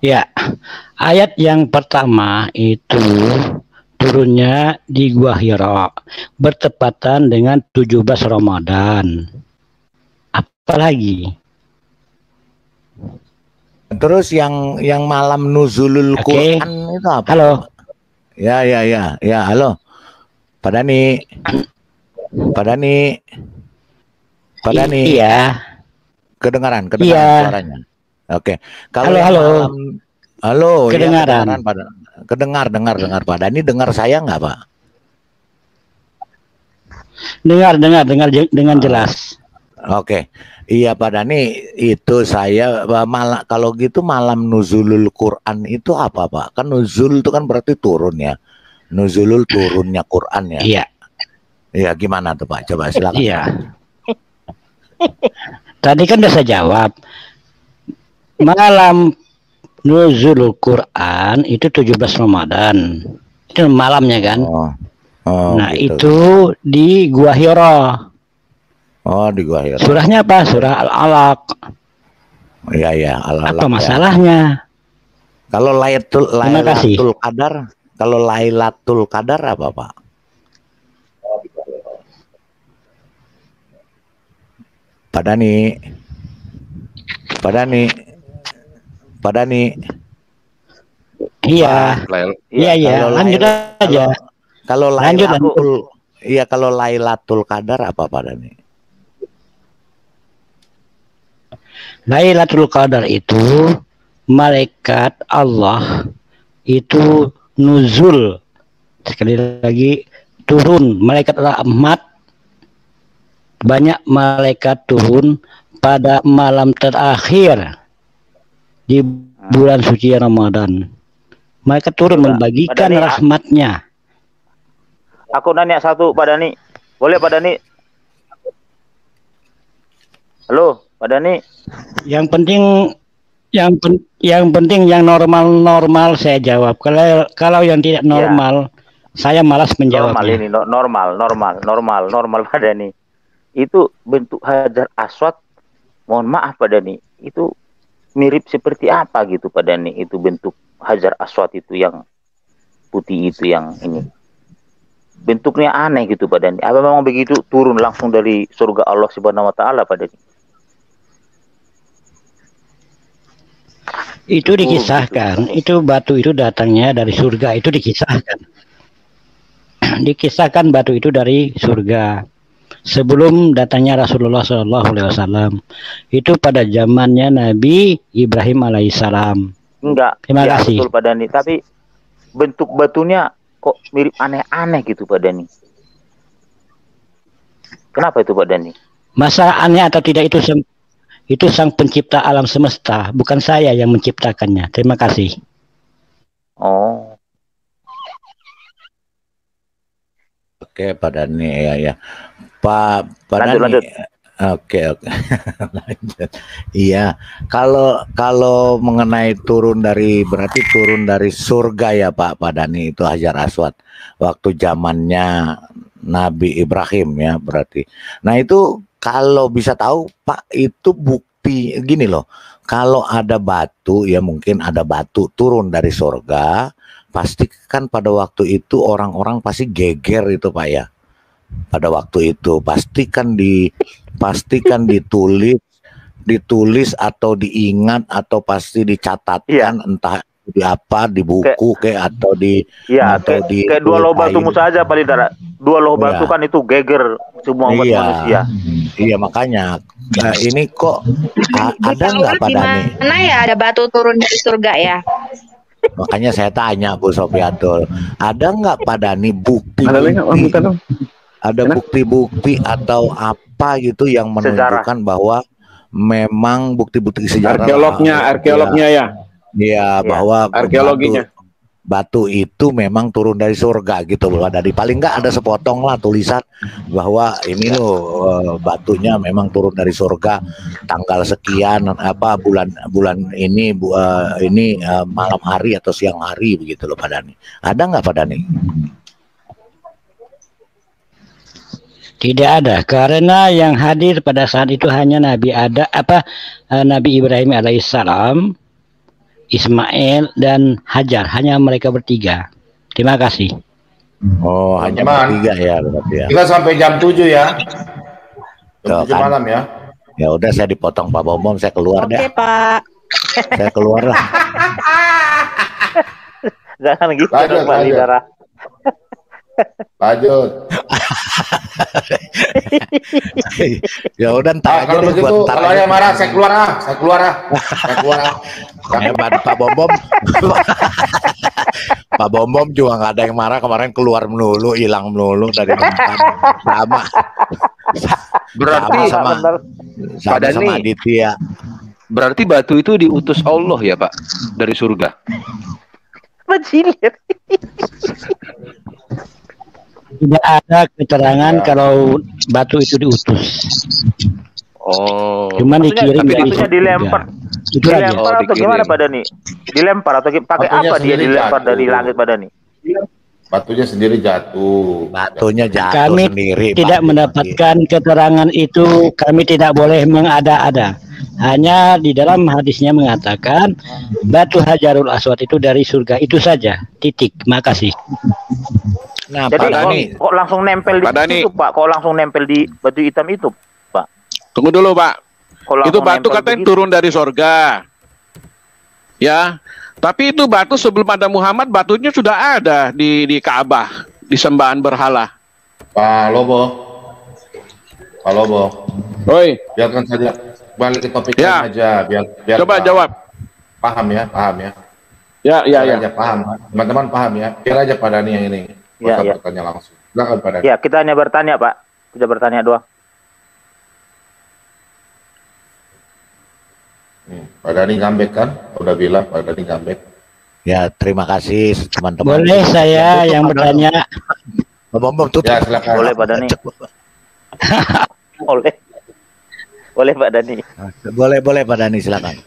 Speaker 12: Ya, ayat yang pertama itu turunnya di Gua Hira bertepatan dengan 17 Ramadan. Apalagi?
Speaker 10: Terus yang malam nuzulul Quran itu apa?
Speaker 12: Halo.
Speaker 10: Ya, halo. Pak Dani. Pak Dani. Pak Dani.
Speaker 12: Iya.
Speaker 10: Kedengaran
Speaker 12: Iya.
Speaker 10: suaranya. Oke. Kalau
Speaker 12: halo.
Speaker 10: Halo,
Speaker 12: kedengaran.
Speaker 10: Ya, dengar Pak Dani, dengar saya nggak Pak?
Speaker 12: Dengar dengan jelas.
Speaker 10: Oke. Iya Pak Dani, itu saya kalau gitu malam nuzulul Quran itu apa Pak? Kan nuzul itu kan berarti turun ya. Nuzulul turunnya Quran ya.
Speaker 12: Iya.
Speaker 10: Iya, gimana tuh Pak? Coba silakan.
Speaker 12: Iya. Tadi kan udah saya jawab. Malam nuzulul Quran itu 17 Ramadan. Itu malamnya kan? Nah,
Speaker 10: gitu.
Speaker 12: itu di Gua Hira.
Speaker 10: Oh, di Gua Hira.
Speaker 12: Surahnya apa? Surah Al-Alaq.
Speaker 10: Iya, Al-Alaq.
Speaker 12: Apa masalahnya?
Speaker 10: Kalau Lailatul Qadar, kalau Lailatul Qadar apa, Pak? Pak Dani.
Speaker 12: Iya. Iya. Lanjut aja.
Speaker 10: Kalau Lailatul Qadar apa Pak Dani?
Speaker 12: Lailatul Qadar itu malaikat Allah itu nuzul, sekali lagi turun, malaikat rahmat, banyak malaikat turun pada malam terakhir di bulan suci Ramadan. Malaikat turun membagikan rahmatnya.
Speaker 7: Aku nanya satu Pak Dani, boleh Pak Dani? Halo Pak Dani.
Speaker 12: Yang penting yang normal saya jawab. Kalau yang tidak normal, saya malas menjawabnya.
Speaker 7: Normal Pak Dani. Itu bentuk hajar aswad. Mohon maaf Pak Dani, itu mirip seperti apa gitu Pak Dani? Itu bentuk hajar aswad itu yang putih itu yang ini. Bentuknya aneh gitu Pak Dani. Apa memang begitu turun langsung dari surga Allah Subhanahu wa taala Pak Dani?
Speaker 12: Itu dikisahkan, itu batu itu datangnya dari surga, itu dikisahkan. Dikisahkan batu itu dari surga. Sebelum datangnya Rasulullah SAW, itu pada zamannya Nabi Ibrahim alaihissalam.
Speaker 7: Enggak.
Speaker 12: Terima kasih.
Speaker 7: Betul Pak Dani. Tapi bentuk batunya kok mirip aneh-aneh gitu Pak Dani. Kenapa itu Pak Dani?
Speaker 12: Masalah aneh atau tidak itu sang pencipta alam semesta, bukan saya yang menciptakannya. Terima kasih.
Speaker 7: Oh.
Speaker 10: Oke Pak Dani, ya. Pak Dani.
Speaker 7: Lanjut.
Speaker 10: Oke. Lanjut. Iya, kalau mengenai berarti turun dari surga ya Pak Dani, itu Hajar Aswad waktu zamannya Nabi Ibrahim ya berarti. Nah itu kalau bisa tahu Pak, itu bukti gini loh. Kalau ada batu ya, mungkin ada batu turun dari surga, pasti kan pada waktu itu orang-orang pasti geger itu Pak ya. Pada waktu itu pastikan ditulis atau diingat atau pasti dicatatkan, entah di apa, di buku atau di
Speaker 7: kayak dua loh batu Musa aja paling tidak. Dua loh batu kan itu geger semua umat manusia.
Speaker 10: Iya makanya ini kok ada nggak Pak Dani?
Speaker 6: Mana ya ada batu turun dari surga ya?
Speaker 10: Makanya saya tanya Bu Sofiatul, ada nggak Pak Dhani ada bukti-bukti atau apa gitu yang menunjukkan bahwa memang bukti-bukti sejarah
Speaker 4: arkeolognya ya.
Speaker 10: Iya, bahwa
Speaker 4: arkeologinya
Speaker 10: batu itu memang turun dari surga gitu loh. Dari paling nggak ada sepotong lah tulisan bahwa ini loh batunya memang turun dari surga tanggal sekian apa bulan ini malam hari atau siang hari begitu loh Pak Dhani. Ada nggak Pak Dhani?
Speaker 12: Tidak ada, karena yang hadir pada saat itu hanya Nabi Ibrahim alaihissalam, Ismail dan Hajar, hanya mereka bertiga. Terima kasih.
Speaker 10: Oh, hanya bertiga ya berarti ya.
Speaker 5: Kita sampai jam 7 ya. Jam 7 malam ya.
Speaker 10: Ya udah saya dipotong Pak Bom, saya keluar deh.
Speaker 6: Oke, Pak.
Speaker 10: Saya keluar lah.
Speaker 7: Jangan gitu dong, Pak Lidara.
Speaker 5: Lanjut.
Speaker 10: Ya udah entar aja
Speaker 5: kalau
Speaker 10: deh,
Speaker 5: begitu kalau yang marah saya keluar ah.
Speaker 10: Hebat Pak Bom. Pak Bom juga nggak ada yang marah kemarin, keluar melulu, hilang melulu dari tempat.
Speaker 1: Berarti
Speaker 10: sama Aditya.
Speaker 1: Berarti batu itu diutus Allah ya Pak dari surga.
Speaker 12: Tidak ada keterangan kalau batu itu diutus.
Speaker 1: Oh.
Speaker 12: Cuman dikirim dari
Speaker 7: batunya dilempar.
Speaker 12: Itu aja.
Speaker 7: Dilempar atau gimana Pak Dhani? Dilempar atau pakai apa dia dilempar dari langit Pak Dhani?
Speaker 5: Batunya sendiri jatuh.
Speaker 12: Kami
Speaker 10: sendiri.
Speaker 12: Tidak mendapatkan keterangan itu. Kami tidak boleh mengada-ada. Hanya di dalam hadisnya mengatakan batu Hajarul Aswad itu dari surga, itu saja. Titik. Makasih.
Speaker 10: Nah,
Speaker 7: jadi kok langsung nempel di situ Pak? Kok langsung nempel di batu hitam itu Pak?
Speaker 4: Tunggu dulu Pak. Itu batu katanya turun dari surga. Ya. Tapi itu batu sebelum ada Muhammad, batunya sudah ada di Ka'bah, di sembahan berhala.
Speaker 5: Pak Lobo.
Speaker 4: Oi.
Speaker 5: Biarkan saja. Balik ke topik aja. Biar
Speaker 4: coba jawab.
Speaker 5: Paham ya.
Speaker 4: Ya.
Speaker 5: Aja paham. Teman-teman paham ya. Biar aja Pak Dhani yang ini. Bertanya langsung. Silakan Pak Dhani.
Speaker 7: Ya, kita hanya bertanya Pak. Tidak bertanya doang.
Speaker 5: Pak Dhani ngambek kan? Udah bilang Pak Dhani ngambek.
Speaker 10: Ya, terima kasih teman-teman.
Speaker 12: Boleh saya yang bertanya?
Speaker 10: Bom tutup.
Speaker 5: Ya, silakan.
Speaker 7: Boleh Pak Dhani. Boleh Pak Dhani.
Speaker 10: Boleh Pak Dhani, silakan.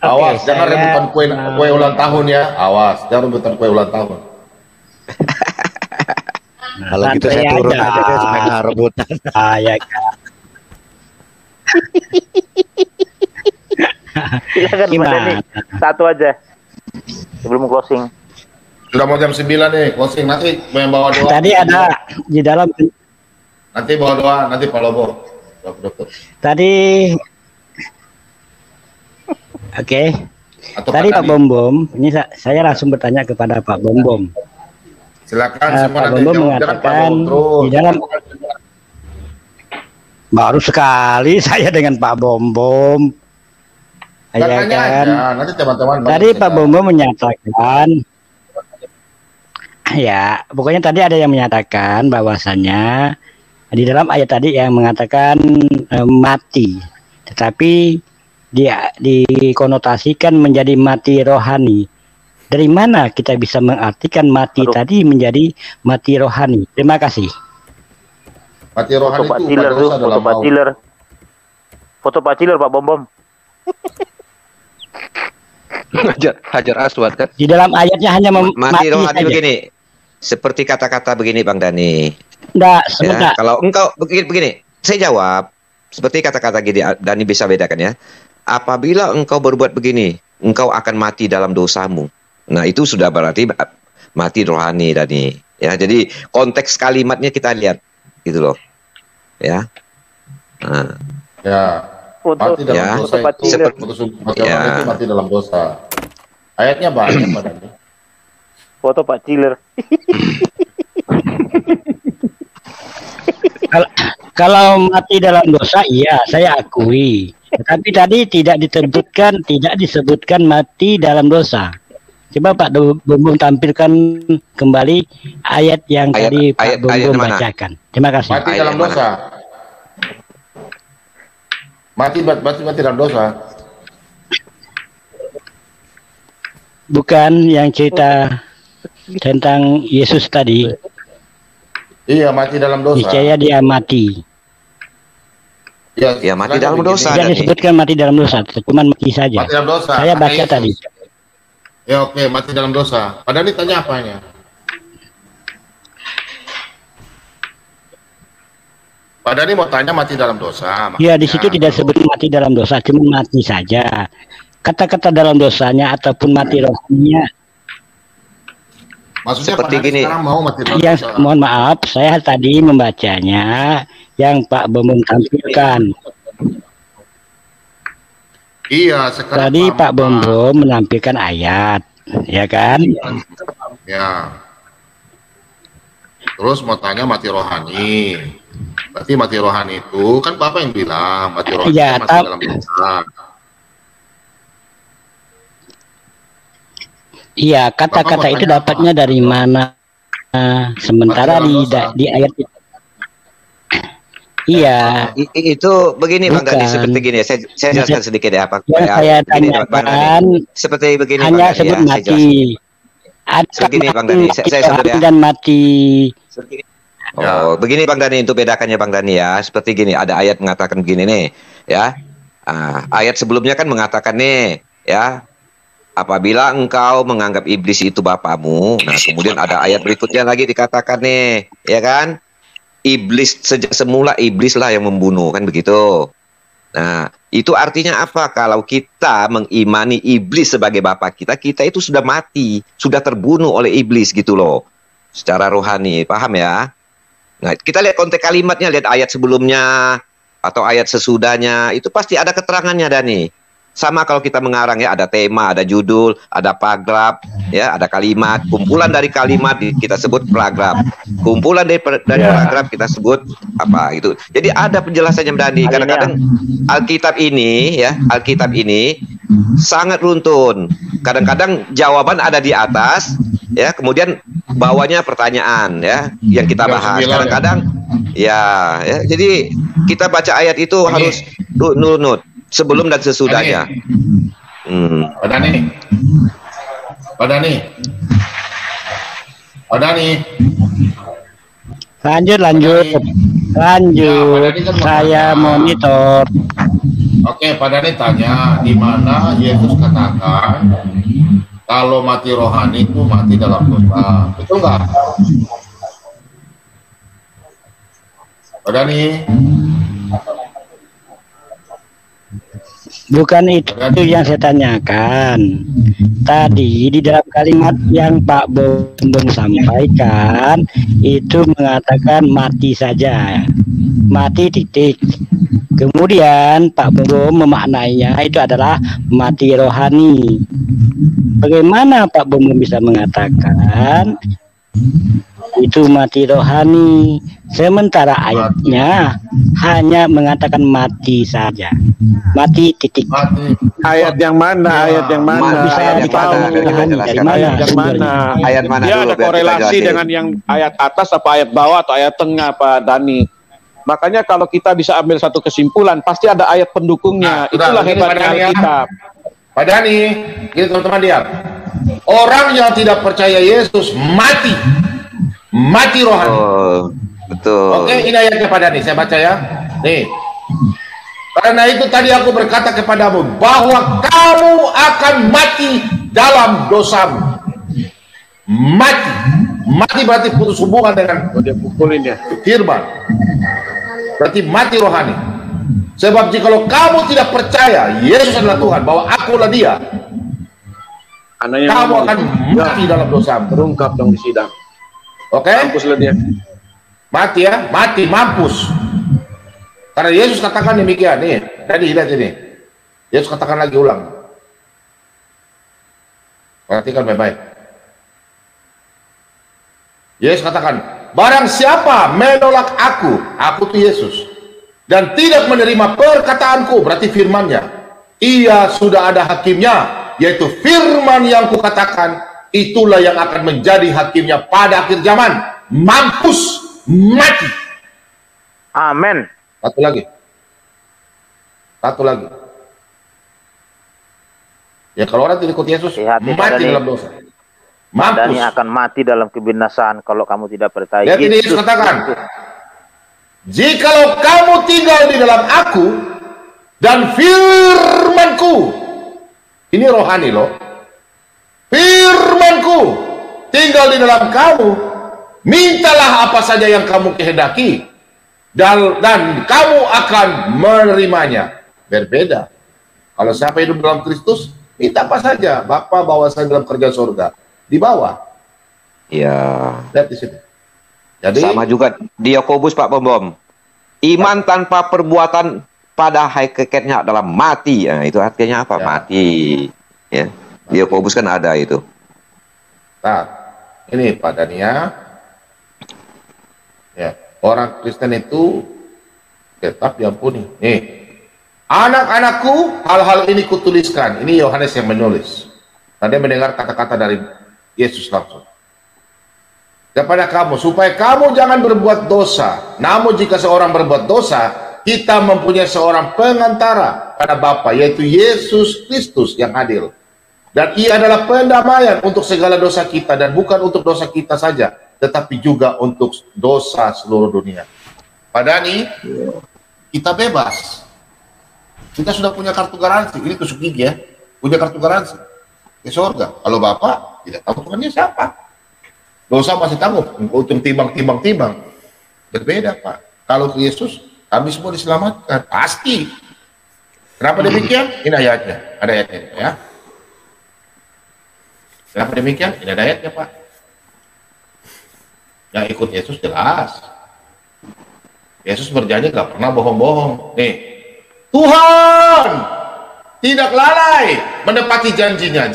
Speaker 5: Awas, jangan rebutan kue ulang tahun ya. Awas, jangan rebutan kue ulang tahun.
Speaker 10: Kalau gitu saya turun aja deh supaya nggak rebutan.
Speaker 12: Ya.
Speaker 7: Silakan Pak Dhani. Satu aja sebelum closing.
Speaker 5: Sudah mau jam 9 nih, closing. Nanti mau yang bawa doa.
Speaker 12: Tadi ada di dalam.
Speaker 5: Nanti bawa doa, nanti Pak Lobo.
Speaker 12: Tadi. Oke. Tadi Pak Bom, ini saya langsung bertanya kepada Pak Bom.
Speaker 5: Silakan
Speaker 12: Pak Bom mengatakan di dalam. Baru sekali saya dengan Pak Bom. Ya kan?
Speaker 5: Nanti teman-teman.
Speaker 12: Tadi Pak Bom menyatakan, ya, pokoknya tadi ada yang menyatakan bahwasannya di dalam ayat tadi yang mengatakan mati, tetapi dia dikonotasikan menjadi mati rohani. Dari mana kita bisa mengartikan mati tadi menjadi mati rohani? Terima kasih.
Speaker 5: Mati rohani
Speaker 7: foto Pak Ciler tuh, foto Pak Ciler. Foto Pak Ciler Pak Bom.
Speaker 1: Hajar Aswad kan?
Speaker 12: Di dalam ayatnya hanya
Speaker 8: mati rohani saja. Begini, seperti kata-kata begini Bang Dhani.
Speaker 12: Enggak, sebentar.
Speaker 8: Ya, kalau engkau begini, saya jawab seperti kata-kata gini, Dhani bisa bedakan ya. Apabila engkau berbuat begini, engkau akan mati dalam dosamu. Nah, itu sudah berarti mati rohani Dhani. Ya, jadi konteks kalimatnya kita lihat gitu loh. Ya. Nah.
Speaker 5: Ya. Mati dalam dosa itu mati dalam dosa. Ayatnya banyak Pak Dhani.
Speaker 7: Foto Pak Ciler.
Speaker 12: Kalau mati dalam dosa, iya saya akui. Tapi tadi tidak disebutkan mati dalam dosa. Coba Pak Bumbung tampilkan kembali ayat yang tadi Pak Bumbung bacakan. Terima kasih.
Speaker 5: Mati dalam dosa. Mati dalam dosa.
Speaker 12: Bukan yang cerita tentang Yesus tadi.
Speaker 5: Iya, mati dalam dosa.
Speaker 12: Niscaya dia mati.
Speaker 8: Ya mati dalam dosa.
Speaker 12: Tidak disebutkan mati dalam dosa, cuma mati saja.
Speaker 5: Mati dalam dosa.
Speaker 12: Saya baca tadi.
Speaker 5: Ya oke, mati dalam dosa. Padahal ini tanya apanya? Padahal ini mau tanya mati dalam dosa.
Speaker 12: Ya di situ tidak sebut mati dalam dosa, cuma mati saja. Kata-kata dalam dosanya ataupun mati rohaninya.
Speaker 5: Maksudnya
Speaker 8: seperti gini.
Speaker 5: Mau mati dalam
Speaker 12: yang
Speaker 5: dosa.
Speaker 12: mohon maaf, saya tadi membacanya yang Pak Bumbung tampilkan.
Speaker 5: Iya, sekarang
Speaker 12: tadi Pak Bumbung menampilkan ayat, ya kan?
Speaker 5: Ya. Terus mau tanya mati rohani. Berarti mati rohani itu kan Bapak yang bilang mati rohani
Speaker 12: Ya,
Speaker 5: masih dalam dosa.
Speaker 12: Iya, kata-kata itu dapatnya dari mana? Sementara di ayat itu. Iya.
Speaker 8: Itu begini Bang Dani, seperti gini ya. Saya jelaskan sedikit ya Pak.
Speaker 12: Yang saya tanyakan
Speaker 8: seperti begini
Speaker 12: hanya
Speaker 8: Bang Dani,
Speaker 12: sebut
Speaker 8: ya,
Speaker 12: mati. Ada
Speaker 8: begini Bang Dani, saya sebut ya.
Speaker 12: Dan mati.
Speaker 8: Oh, begini Bang Dani, untuk bedakannya Bang Dani ya. Seperti gini, ada ayat mengatakan begini nih, ya. Ayat sebelumnya kan mengatakan nih, ya. Apabila engkau menganggap iblis itu bapamu, nah kemudian ada ayat berikutnya lagi dikatakan nih, ya kan? Iblis sejak semula iblislah yang membunuh, kan begitu. Nah, itu artinya apa? Kalau kita mengimani iblis sebagai bapak kita, kita itu sudah mati, sudah terbunuh oleh iblis gitu loh. Secara rohani, paham ya? Nah, kita lihat konteks kalimatnya, lihat ayat sebelumnya atau ayat sesudahnya, itu pasti ada keterangannya Dani. Sama kalau kita mengarang ya, ada tema, ada judul, ada paragraf, ya, ada kalimat, kumpulan dari kalimat kita sebut paragraf, kumpulan dari paragraf kita sebut apa gitu. Jadi ada penjelasannya Dani. Kadang-kadang Alkitab ini ya, Alkitab ini sangat runtun. Kadang-kadang jawaban ada di atas, ya, kemudian bawahnya pertanyaan ya yang kita bahas. Kadang-kadang ya, jadi kita baca ayat itu harus nunut sebelum dan sesudahnya.
Speaker 5: Pak Dani. Pak Dani. Pak Dani.
Speaker 12: Lanjut. Ya, kan saya monitor.
Speaker 5: Oke, Pak Dani tanya, di mana Yesus katakan kalau mati rohani itu mati dalam dosa. Betul nggak? Pak Dani.
Speaker 12: Bukan itu yang saya tanyakan. Tadi di dalam kalimat yang Pak Bumbung sampaikan itu mengatakan mati saja, mati titik. Kemudian Pak Bumbung memaknainya itu adalah mati rohani. Bagaimana Pak Bumbung bisa mengatakan itu mati rohani, sementara ayatnya hanya mengatakan mati saja, mati titik.
Speaker 4: Ayat yang mana? Ayat yang mana?
Speaker 12: Bisa dikatakan
Speaker 4: ayat yang mana?
Speaker 8: Ayat mana?
Speaker 4: Dia ada korelasi dengan yang ayat atas apa ayat bawah atau ayat tengah Pak Dani. Makanya kalau kita bisa ambil satu kesimpulan, pasti ada ayat pendukungnya. Itulah hebatnya Alkitab.
Speaker 5: Pak Dani, gini teman-teman lihat. Orang yang tidak percaya Yesus mati rohani.
Speaker 8: Oh, betul.
Speaker 5: Oke, ini ayatnya Pak Dani, saya baca ya. Nih. Karena itu tadi aku berkata kepadamu bahwa kamu akan mati dalam dosamu. Mati berarti putus hubungan dengan firman. Berarti mati rohani. Sebab jikalau kamu tidak percaya Yesus adalah Tuhan, bahwa akulah Dia, kamu akan mati dalam dosamu.
Speaker 4: Terungkap dong di sidang.
Speaker 5: Oke?
Speaker 4: Mampuslah dia.
Speaker 5: Mati ya, mati, mampus. Karena Yesus katakan demikian nih. Tadi lihat ini. Yesus katakan lagi ulang. Perhatikan baik-baik. Yesus katakan, barang siapa menolak aku tuh Yesus, dan tidak menerima perkataanku, berarti firmannya, ia sudah ada hakimnya, yaitu firman yang kukatakan, itulah yang akan menjadi hakimnya pada akhir zaman. Mampus, mati.
Speaker 7: Amin.
Speaker 5: Satu lagi. Ya kalau orang tidak ikut Yesus, mati dalam dosa.
Speaker 7: Mampus. Dan akan mati dalam kebinasaan kalau kamu tidak percaya.
Speaker 5: Lihat ini Yesus katakan, jikalau kamu tinggal di dalam aku dan firmanku, ini rohani loh, firmanku tinggal di dalam kamu, mintalah apa saja yang kamu kehendaki, dan kamu akan menerimanya. Berbeda. Kalau siapa hidup dalam Kristus, minta apa saja, Bapa bawa saya dalam kerja surga, di bawah.
Speaker 8: Ya.
Speaker 5: Lihat di situ. Jadi
Speaker 8: sama juga di Yakobus Pak Bom. Iman tanpa perbuatan pada hakikatnya adalah mati. Nah, itu artinya apa? Ya. Mati. Ya. Di Yakobus kan ada itu.
Speaker 5: Nah, ini Pak Dania. Ya, orang Kristen itu tetap diampuni. Nih, anak-anakku, hal-hal ini kutuliskan. Ini Yohanes yang menulis. Nah, dia mendengar kata-kata dari Yesus langsung kepada kamu, supaya kamu jangan berbuat dosa. Namun jika seorang berbuat dosa, kita mempunyai seorang pengantara pada Bapa, yaitu Yesus Kristus yang adil. Dan ia adalah pendamaian untuk segala dosa kita, dan bukan untuk dosa kita saja, tetapi juga untuk dosa seluruh dunia. Pak Dani, kita bebas. Kita sudah punya kartu garansi. Ini tusuk gigi ya, punya kartu garansi ke surga. Kalau Bapak tidak tahu Tuhannya siapa, dosa masih tangguh, untung timbang. Berbeda Pak. Kalau ke Yesus, kami semua diselamatkan, pasti. Kenapa demikian? Ini ayatnya, ada ayatnya ya. Kenapa demikian? Ini ada ayatnya Pak. Yang ikut Yesus jelas. Yesus berjanji gak pernah bohong-bohong. Nih, Tuhan tidak lalai menepati janjinya.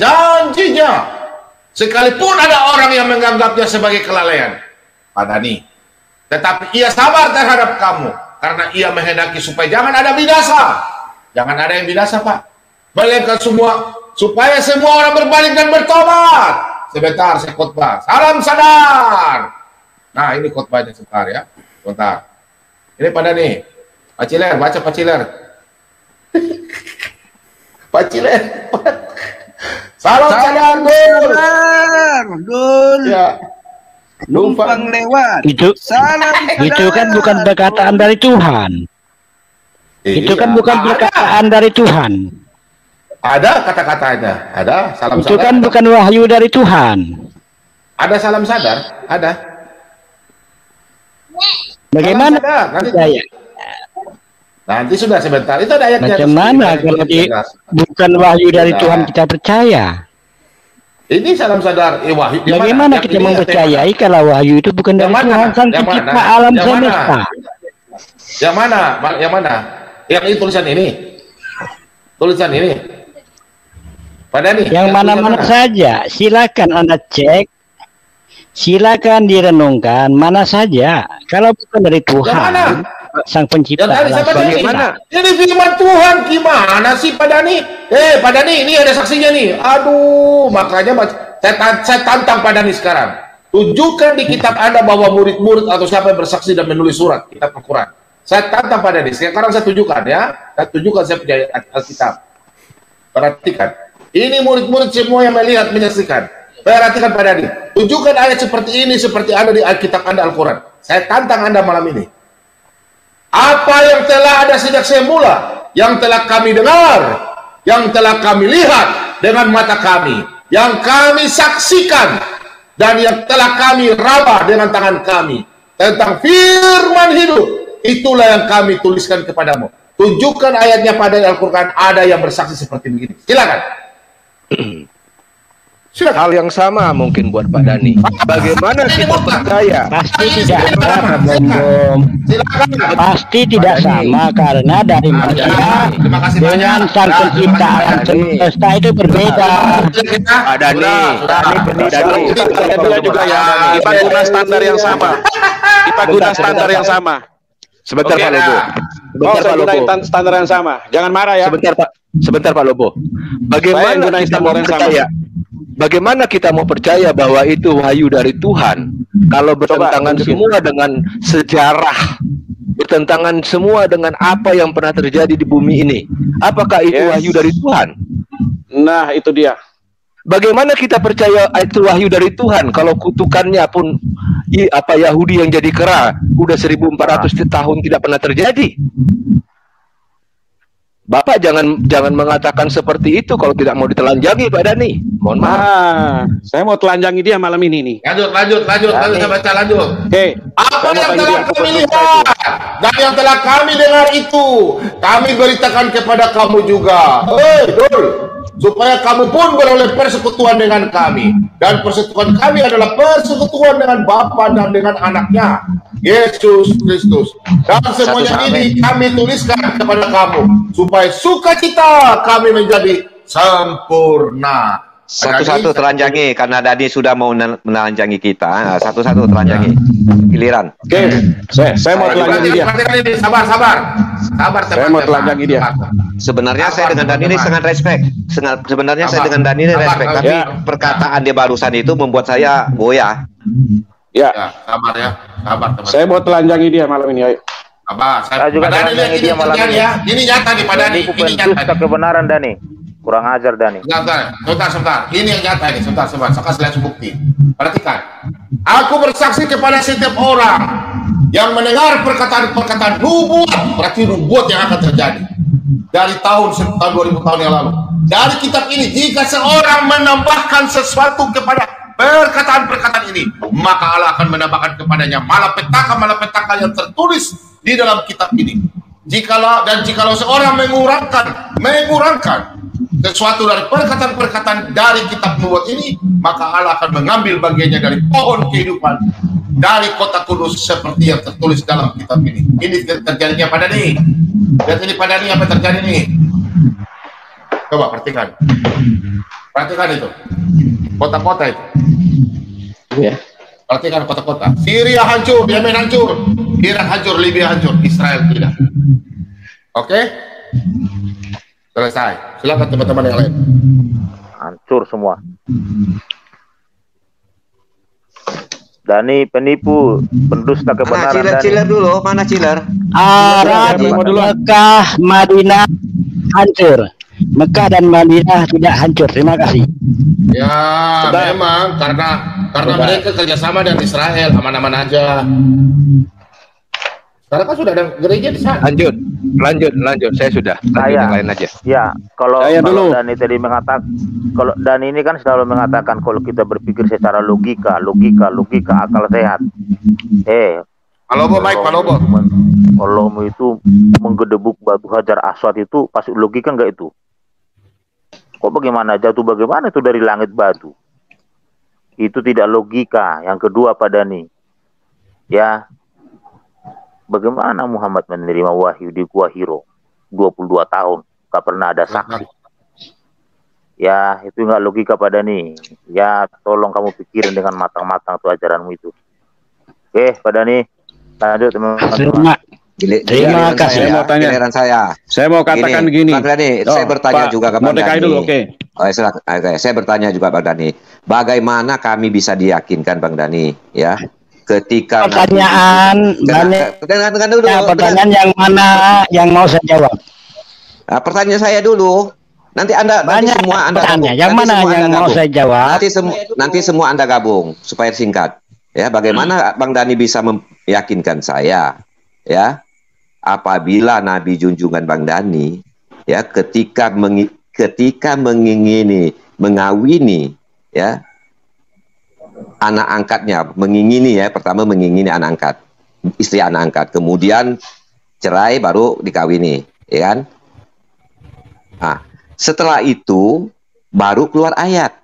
Speaker 5: Sekalipun ada orang yang menganggapnya sebagai kelalaian, Pak Dani, tetapi ia sabar terhadap kamu, karena ia menghendaki supaya jangan ada binasa. Jangan ada yang binasa Pak. Melainkan supaya semua orang berbalik dan bertobat. Sebentar, saya khotbah. Salam sadar. Nah, ini khotbahnya sebentar ya. Sebentar. Ini Pak Dani. Pak Ciler, baca Pak Ciler. Pak Ciler. Salam sadar,
Speaker 13: Dul.
Speaker 5: Ya.
Speaker 13: Numpang lewat.
Speaker 12: Itu kan bukan perkataan dari Tuhan. Itu kan bukan perkataan dari Tuhan.
Speaker 5: Ada kata-katanya, ada salam
Speaker 12: itu
Speaker 5: sadar. Itu
Speaker 12: kan bukan wahyu dari Tuhan.
Speaker 5: Ada salam sadar, ada.
Speaker 12: Bagaimana?
Speaker 5: Nanti sudah sebentar. Itu ada ayatnya.
Speaker 12: Macam mana kalau bukan wahyu dari Tuhan kita percaya?
Speaker 5: Ini salam sadar, wahyu.
Speaker 12: Bagaimana kita mempercayai kalau wahyu itu bukan dari Tuhan sang pencipta alam semesta?
Speaker 5: Yang mana? Yang mana? Yang ini tulisan ini. Tulisan ini.
Speaker 12: Yang mana-mana saja, silakan Anda cek, silakan direnungkan mana saja. Kalau bukan dari Tuhan, sang pencipta alam semesta.
Speaker 5: Ini firman Tuhan, gimana sih Pak Dani? Pak Dani, ini ada saksinya nih. Aduh, makanya saya tantang Pak Dani sekarang. Tunjukkan di kitab Anda bahwa murid-murid atau siapa yang bersaksi dan menulis surat kitab Al-Quran. Saya tantang Pak Dani. Sekarang saya tunjukkan ya. Saya tunjukkan saya punya Alkitab. Perhatikan. Ini murid-murid semua yang melihat, menyaksikan. Perhatikan Pak Dani. Tunjukkan ayat seperti ini, seperti ada di Alkitab Anda Al-Quran. Saya tantang Anda malam ini. Apa yang telah ada sejak semula, yang telah kami dengar, yang telah kami lihat dengan mata kami, yang kami saksikan, dan yang telah kami raba dengan tangan kami, tentang firman hidup, itulah yang kami tuliskan kepadamu. Tunjukkan ayatnya pada Al-Quran ada yang bersaksi seperti begini. Silakan.
Speaker 1: Hal yang sama mungkin buat Pak Dani. Bagaimana kita percaya?
Speaker 12: Pasti tidak sama, Bom. Pasti tidak sama karena dari manusia dengan sang pencipta alam semesta itu berbeda.
Speaker 4: Pak Dani, saya bilang juga ya, kita guna standar yang sama. Kita guna standar yang sama.
Speaker 1: Sebentar
Speaker 4: Oke,
Speaker 1: Pak Lobo. Sebentar
Speaker 4: saya
Speaker 1: Pak Lobo.
Speaker 4: gunain standar yang sama. Jangan marah ya.
Speaker 1: Sebentar Pak Lobo.
Speaker 4: Saya
Speaker 1: Bagaimana
Speaker 4: gunain
Speaker 1: kita
Speaker 4: standar
Speaker 1: mau
Speaker 4: yang sama.
Speaker 1: percaya? Bagaimana kita mau percaya bahwa itu wahyu dari Tuhan kalau bertentangan semua dengan sejarah, bertentangan semua dengan apa yang pernah terjadi di bumi ini? Apakah itu wahyu dari Tuhan?
Speaker 4: Nah, itu dia.
Speaker 1: Bagaimana kita percaya itu wahyu dari Tuhan kalau kutukannya pun Yahudi yang jadi kera udah 1400 tahun tidak pernah terjadi? Bapak jangan mengatakan seperti itu kalau tidak mau ditelanjangi Pak Dhani. Mohon maaf.
Speaker 4: Saya mau telanjangi dia malam ini nih.
Speaker 5: Lanjut, saya baca lanjut.
Speaker 4: Oke.
Speaker 5: Apa yang telah kami lihat dan yang telah kami dengar itu, kami beritakan kepada kamu juga. Dul, supaya kamu pun beroleh persekutuan dengan kami. Dan persekutuan kami adalah persekutuan dengan Bapa dan dengan anaknya, Yesus Kristus. Dan semuanya ini kami tuliskan kepada kamu, supaya sukacita kami menjadi sempurna.
Speaker 8: Satu-satu telanjangi karena Dani sudah mau menelanjangi kita. Satu-satu telanjangi. Giliran.
Speaker 4: Oke. Saya mau telanjangi dia.
Speaker 5: Sabar.
Speaker 4: Saya mau telanjangi dia.
Speaker 8: Sebenarnya saya dengan Dani ini sangat respect. Sebenarnya saya dengan Dani ini respect. Tapi perkataan dia barusan itu membuat saya goyah.
Speaker 4: Ya.
Speaker 5: Sabar ya. Sabar.
Speaker 4: Saya mau telanjangi dia malam ini. Ayo.
Speaker 7: Saya juga telanjangi dia malam ini.
Speaker 5: Ini nyata nih Pak Dhani.
Speaker 7: Ini nyata kebenaran Dhani. Kurang ajar Dhani.
Speaker 5: Sebentar. Ini yang nyata ini. Sebentar. Saya kasih lihat bukti. Perhatikan. Aku bersaksi kepada setiap orang yang mendengar perkataan-perkataan nubuat, berarti nubuat yang akan terjadi dari tahun 2000 tahun yang lalu. Dari kitab ini, jika seorang menambahkan sesuatu kepada perkataan-perkataan ini, maka Allah akan menambahkan kepadanya malapetaka yang tertulis di dalam kitab ini. Jikalau seorang mengurangkan sesuatu dari perkataan-perkataan dari kitab nubuat ini, maka Allah akan mengambil bagiannya dari pohon kehidupan dari kota kudus seperti yang tertulis dalam kitab ini. Ini terjadinya pada nih. Lihat ini pada nih apa terjadi nih. Coba perhatikan itu kota-kota itu.
Speaker 1: Ya.
Speaker 5: Perhatikan kota-kota. Syria hancur, Yemen hancur, Irak hancur, Libya hancur, Israel tidak. Oke? Selesai. Silakan teman-teman yang lain.
Speaker 7: Hancur semua. Dhani penipu, pendusta kebenaran.
Speaker 8: Chiller dulu, mana chiller?
Speaker 12: Arab, Mekah, Madinah hancur. Mekah dan Madinah tidak hancur. Terima kasih.
Speaker 5: Ya, memang karena mereka kerjasama dengan Israel, aman-aman aja. Sekarang kan sudah ada gereja di sana.
Speaker 1: Lanjut. Saya sudah. Yang lain aja.
Speaker 7: Ya, kalau Dhani tadi mengatakan, kalau Dhani ini kan selalu mengatakan kalau kita berpikir secara logika, akal sehat. Pak Lobo. Kalau itu menggedebuk batu hajar aswad itu pasti logika enggak itu? Kok bagaimana jatuh bagaimana itu dari langit batu? Itu tidak logika. Yang kedua Pak Dhani, ya, bagaimana Muhammad menerima wahyu di Gua Hiro 22 tahun, gak pernah ada saksi. Ya, itu nggak logika Pak Dhani. Ya, tolong kamu pikirin dengan matang-matang tuh ajaranmu itu. Oke, Pak Dhani, lanjut teman-teman.
Speaker 12: Terima kasih.
Speaker 8: Saya mau katakan begini. Pak Dhani, saya bertanya juga ke Pak Dhani.
Speaker 4: Dulu,
Speaker 8: saya bertanya juga Pak Dhani. Bagaimana kami bisa diyakinkan Bang Dhani, ya? Ketika
Speaker 12: pertanyaan pertanyaan yang mana yang mau saya jawab?
Speaker 8: Nah, pertanyaan saya dulu. Nanti semua Anda
Speaker 12: gabung. Yang mana yang mau saya jawab?
Speaker 8: Nanti semua Anda gabung supaya singkat. Ya, bagaimana Bang Dhani bisa meyakinkan saya, ya, apabila Nabi junjungan Bang Dhani, ya, ketika mengingini mengawini, ya, anak angkatnya, pertama mengingini anak angkat, istri anak angkat, kemudian cerai baru dikawini, ya kan? Nah, setelah itu baru keluar ayat,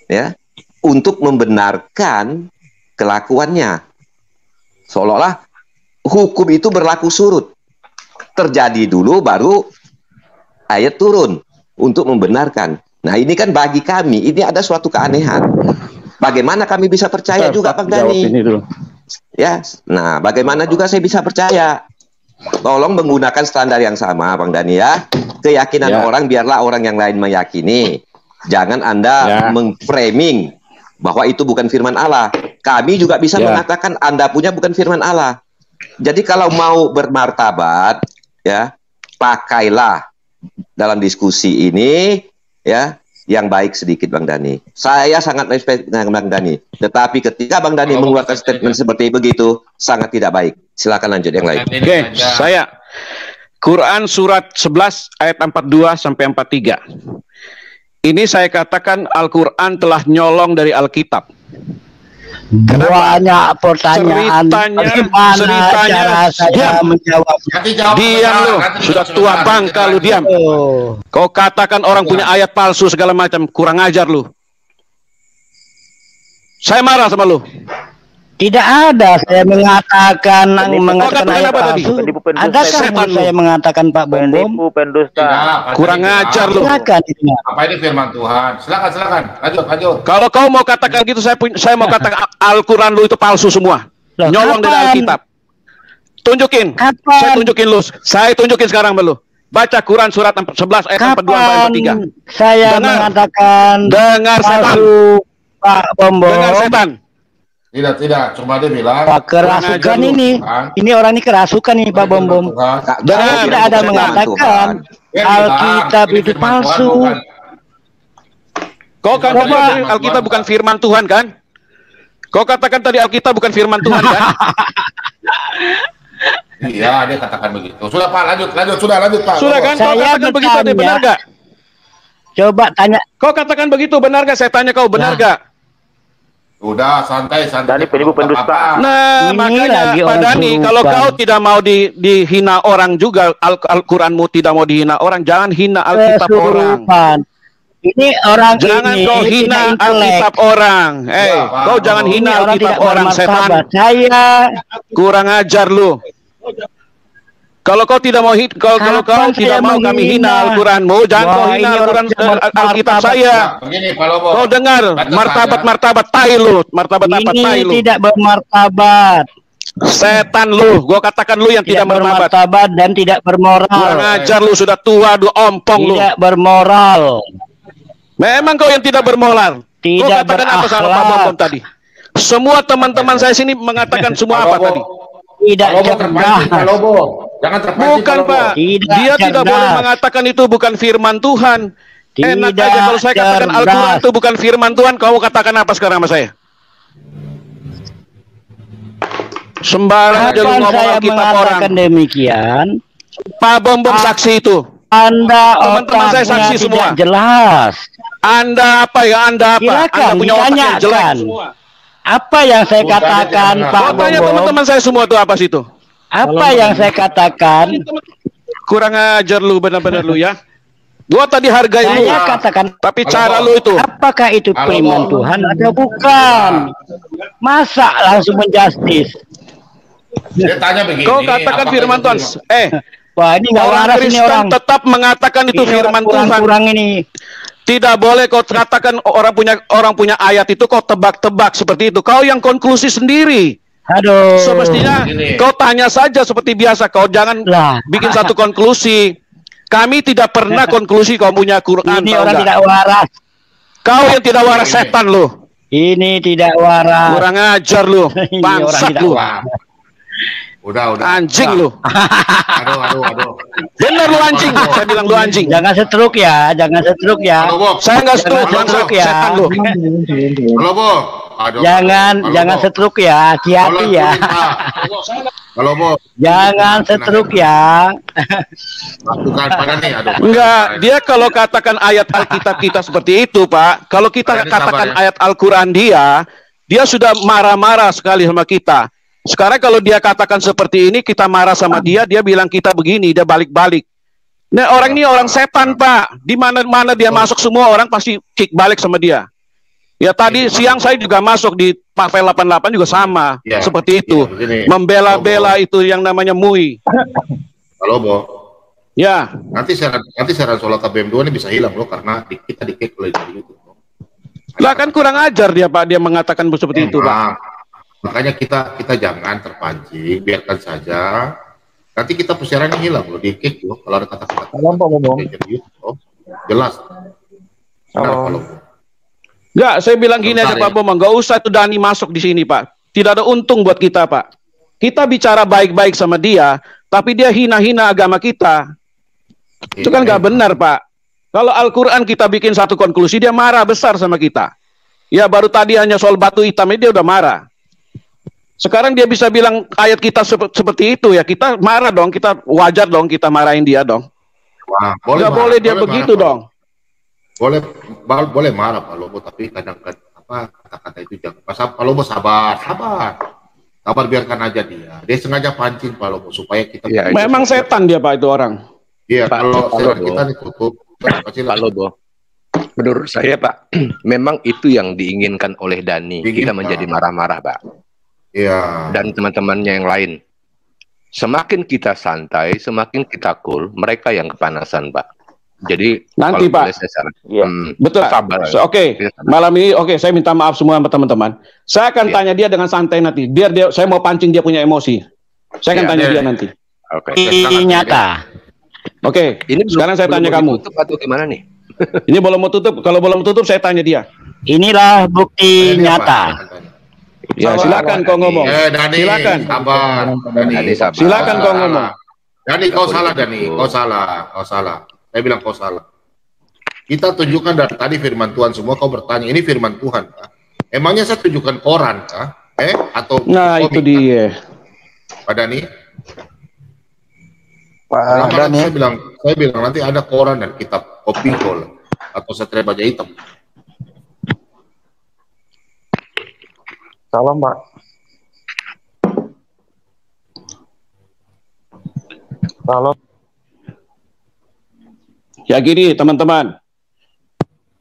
Speaker 8: ya, untuk membenarkan kelakuannya, seolah-olah hukum itu berlaku surut, terjadi dulu baru ayat turun untuk membenarkan. Nah, ini kan bagi kami ini ada suatu keanehan. Bagaimana kami bisa percaya juga Bang Dhani? Ya, nah bagaimana juga saya bisa percaya? Tolong menggunakan standar yang sama, Bang Dani ya. Keyakinan orang biarlah orang yang lain meyakini. Jangan Anda mengframing bahwa itu bukan firman Allah. Kami juga bisa mengatakan Anda punya bukan firman Allah. Jadi kalau mau bermartabat, ya pakailah dalam diskusi ini, ya yang baik sedikit, Bang Dani. Saya sangat respect dengan Bang Dani. Tetapi ketika Bang Dani mengeluarkan statement seperti begitu, sangat tidak baik. Silakan lanjut yang lain.
Speaker 4: Oke, saya Quran surat 11 ayat 42 sampai 43. Ini saya katakan Al-Quran telah nyolong dari Alkitab.
Speaker 12: Banyak pertanyaan.
Speaker 4: Ceritanya
Speaker 12: cara saya menjawab?
Speaker 4: Diam lu, sudah tua bangka lu, diam. Kau katakan orang punya ayat palsu segala macam, kurang ajar lu. Saya marah sama lu.
Speaker 12: Tidak ada saya mengatakan ayat palsu. Adakah saya mengatakan Pak Bom Bom?
Speaker 4: Kurang ajar lu.
Speaker 5: Apa ini firman Tuhan? Silakan. Lanjut.
Speaker 4: Kalau kau mau katakan gitu, saya mau katakan Al-Quran lu itu palsu semua. Nyolong dari Alkitab. Tunjukin. Saya tunjukin lu. Saya tunjukin sekarang lu. Baca Quran surat 11 ayat 42 sampai 43.
Speaker 12: Saya mengatakan
Speaker 4: dengar setan.
Speaker 12: Pak Bom Bom.
Speaker 4: Dengar setan.
Speaker 5: Tidak, cuma dia bilang
Speaker 12: kerasukan ini. Ini orang ini kerasukan nih Pak Bom Bom. Dan tidak ada mengatakan Alkitab itu palsu.
Speaker 4: Kau katakan tadi Alkitab bukan firman Tuhan kan? Kau katakan tadi Alkitab bukan firman Tuhan kan?
Speaker 5: Iya, dia katakan begitu. Sudah Pak, lanjut Pak.
Speaker 4: Sudah kan? Kau katakan begitu tadi, benar gak?
Speaker 12: Coba tanya.
Speaker 4: Kau katakan begitu, benar gak? Saya tanya kau, benar gak?
Speaker 5: Udah santai.
Speaker 7: Dani penipu pendusta.
Speaker 4: Nah, makanya Pak Dani, kalau kau tidak mau dihina orang juga, Al-Quranmu tidak mau dihina orang, jangan hina Alkitab orang.
Speaker 12: Ini orang
Speaker 4: jangan
Speaker 12: ini
Speaker 4: kau hina Alkitab orang. Kau jangan hina Alkitab orang, setan.
Speaker 12: Saya
Speaker 4: kurang ajar lu. Kalau kau tidak mau kalau kau tidak mau kami hina Al-Quranmu, jangan kau hina Alkitab saya.
Speaker 5: Begini, Pak Lobo.
Speaker 4: Kau dengar martabat tai lu, martabat apa tai lu?
Speaker 12: Ini tidak bermartabat.
Speaker 4: Setan lu, gua katakan lu yang tidak
Speaker 12: bermartabat dan tidak bermoral.
Speaker 4: Kurang ajar lu, sudah tua, lu ompong lu.
Speaker 12: Tidak bermoral.
Speaker 4: Memang kau yang tidak bermoral. Kau katakan apa salah Pak Bom tadi? Semua teman-teman saya sini mengatakan semua apa tadi?
Speaker 12: Tidak cerdas.
Speaker 5: Jangan terpancing.
Speaker 4: Bukan Pak, dia tidak boleh mengatakan itu bukan firman Tuhan. Enak aja kalau saya katakan Al-Quran itu bukan firman Tuhan, kau katakan apa sekarang sama saya? Sembarang aja lu ngomong Alkitab orang.
Speaker 12: Demikian.
Speaker 4: Pak Bom Bom saksi itu. Teman-teman saya saksi semua.
Speaker 12: Jelas.
Speaker 4: Anda apa ya? Anda apa? Anda punya otak yang jelek semua.
Speaker 12: Apa yang saya katakan Pak Bom Bom?
Speaker 4: Tanya teman-teman saya semua itu apa sih itu?
Speaker 12: Apa yang saya katakan?
Speaker 4: Kurang ajar lu, benar-benar lu ya. Gua tadi hargai lu.
Speaker 12: Saya katakan,
Speaker 4: tapi cara lu itu.
Speaker 12: Apakah itu firman Tuhan atau bukan? Masa langsung menjustis?
Speaker 5: Dia tanya begini.
Speaker 4: Kau katakan firman Tuhan.
Speaker 12: Wah, ini nggak waras ini orang.
Speaker 4: Tetap mengatakan itu firman Tuhan.
Speaker 12: Kurang ini.
Speaker 4: Tidak boleh kau katakan orang punya ayat itu kau tebak-tebak seperti itu. Kau yang konklusi sendiri.
Speaker 12: Aduh.
Speaker 4: Semestinya kau tanya saja seperti biasa. Kau jangan bikin satu konklusi. Kami tidak pernah konklusi kau punya Quran.
Speaker 12: Ini orang tidak waras.
Speaker 4: Kau yang tidak waras, setan lu.
Speaker 12: Ini tidak waras.
Speaker 4: Kurang ajar lu. Bangsat lu.
Speaker 5: Udah.
Speaker 4: Anjing lu.
Speaker 5: Aduh.
Speaker 4: Bener lu anjing. Saya bilang lu anjing.
Speaker 12: Jangan setruk ya.
Speaker 4: Saya nggak setruk ya. Setan lu.
Speaker 5: Halo, Bo.
Speaker 12: Jangan setruk ya. Hati-hati ya.
Speaker 5: Halo, Bo.
Speaker 12: Jangan setruk ya.
Speaker 5: Bukan pada nih.
Speaker 4: Enggak, dia kalau katakan ayat Alkitab kita seperti itu, Pak. Kalau kita katakan ayat Al-Quran dia sudah marah-marah sekali sama kita. Sekarang kalau dia katakan seperti ini, kita marah sama dia bilang kita begini, dia balik-balik. Nah, orang ini orang setan, Pak. Di mana-mana dia masuk, semua orang pasti kick balik sama dia. Ya tadi siang saya juga masuk di Pavel 88 juga sama, seperti itu. Membela-bela itu yang namanya MUI.
Speaker 5: Halo, Bo.
Speaker 4: Ya.
Speaker 5: Nanti siaran Sholat KBM2 ini bisa hilang loh, karena kita di-kick oleh YouTube.
Speaker 4: Lah kan kurang ajar dia, Pak. Dia mengatakan seperti itu, Pak.
Speaker 5: Makanya kita jangan terpancing, biarkan saja. Nanti kita persiarannya hilang loh, di kick loh kalau ada kata-kata. Jelas.
Speaker 4: Enggak, saya bilang gini aja Pak Bomong, nggak usah tuh Dani masuk di sini Pak. Tidak ada untung buat kita Pak. Kita bicara baik-baik sama dia, tapi dia hina-hina agama kita. Itu kan nggak benar Pak. Kalau Al-Quran kita bikin satu konklusi, dia marah besar sama kita. Ya baru tadi hanya soal batu hitam ini dia udah marah. Sekarang dia bisa bilang ayat kita seperti itu ya, kita marah dong, kita wajar dong kita marahin dia dong.
Speaker 5: Wah,
Speaker 4: nggak boleh dia begitu dong.
Speaker 5: Boleh marah Pak Lobo, tapi kadang-kadang kata-kata itu jangan. Pak Lobo sabar, biarkan aja dia. Dia sengaja pancing Pak Lobo supaya kita.
Speaker 4: Ya, memang setan dia Pak itu orang.
Speaker 5: Iya, kalau setan kita ditutup.
Speaker 1: Pak Lobo, menurut saya Pak, memang itu yang diinginkan oleh Dani. Kita menjadi marah-marah Pak.
Speaker 5: Iya.
Speaker 1: Dan teman-temannya yang lain. Semakin kita santai, semakin kita cool, mereka yang kepanasan Pak. Jadi
Speaker 4: nanti Pak, betul. Oke, malam ini saya minta maaf semua teman-teman. Saya akan tanya dia dengan santai nanti. Biar saya mau pancing dia punya emosi. Saya akan tanya dia nanti.
Speaker 12: Ini nyata.
Speaker 4: Oke, ini sekarang saya tanya kamu.
Speaker 1: Tutup atau gimana nih?
Speaker 4: Ini belum mau tutup. Kalau belum tutup, saya tanya dia.
Speaker 12: Inilah bukti nyata.
Speaker 4: Ya, silakan kau ngomong.
Speaker 5: Dani,
Speaker 4: silakan.
Speaker 5: Sabar. Dani,
Speaker 4: silakan kau ngomong.
Speaker 5: Dani, kau salah Dani. Kau salah. Saya bilang kau salah. Kita tunjukkan dari tadi firman Tuhan semua. Kau bertanya, ini firman Tuhan kah? Emangnya saya tunjukkan koran kah? Atau
Speaker 4: nah itu dia.
Speaker 5: Pak Dani?
Speaker 11: Pak Dani,
Speaker 5: saya bilang nanti ada koran dan kitab kopi kol atau Satria Baja Hitam.
Speaker 11: salam Pak. Salam.
Speaker 4: Ya gini teman-teman.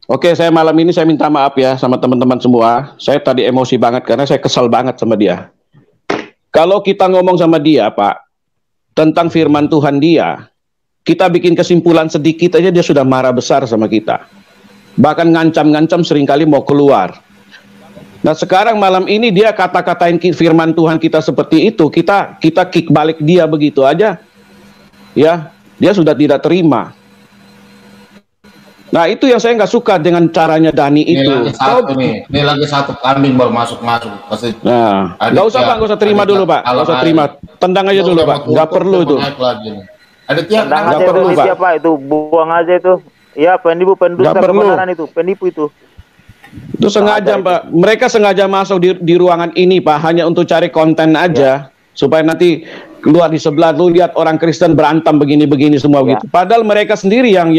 Speaker 4: Oke, saya malam ini saya minta maaf ya sama teman-teman semua. Saya tadi emosi banget karena saya kesal banget sama dia. Kalau kita ngomong sama dia, Pak, tentang firman Tuhan dia, kita bikin kesimpulan sedikit aja dia sudah marah besar sama kita. Bahkan ngancam-ngancam seringkali mau keluar. Nah sekarang malam ini dia kata-katain firman Tuhan kita seperti itu, kita kick balik dia begitu aja. Ya, dia sudah tidak terima. Nah itu yang saya nggak suka dengan caranya Dani itu.
Speaker 5: Ini lagi satu kambing baru masuk.
Speaker 4: Nah, nggak usah Pak, nggak usah terima dulu Pak, nggak usah terima, tendang aja dulu Pak, nggak perlu itu.
Speaker 7: Tendang aja perlu Pak. Siapa itu, buang aja itu. Ya penipu pendusta kebenaran itu, penipu itu.
Speaker 4: Itu sengaja Pak, mereka sengaja masuk di ruangan ini Pak, hanya untuk cari konten aja, supaya nanti keluar di sebelah lu lihat orang Kristen berantem begini-begini semua begitu. Padahal mereka sendiri yang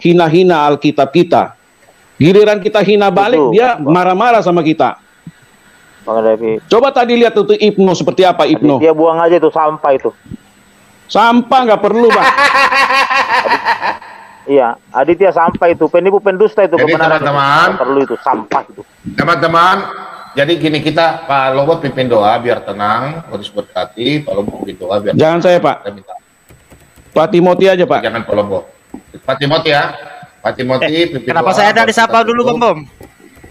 Speaker 4: hina-hina Alkitab kita. Giliran kita hina balik, dia marah-marah sama kita. Coba tadi lihat tuh Ibnu seperti apa Ibnu.
Speaker 7: Dia buang aja itu sampah itu.
Speaker 4: Sampah nggak perlu Pak.
Speaker 7: Iya, Aditya sampah itu, penipu pendusta itu kebenaran.
Speaker 5: Teman-teman,
Speaker 7: perlu itu sampah itu.
Speaker 5: Teman-teman, jadi gini kita Pak Lobo pimpin doa biar tenang, harus berkati. Pak Lobo pimpin doa biar.
Speaker 4: Jangan saya Pak. Pak Timothy aja Pak.
Speaker 5: Jangan Pak Lobo. Pak Timothy ya. Pak Timothy pimpin
Speaker 14: kenapa
Speaker 5: doa.
Speaker 14: Saya ada disapa dulu Bang Bom?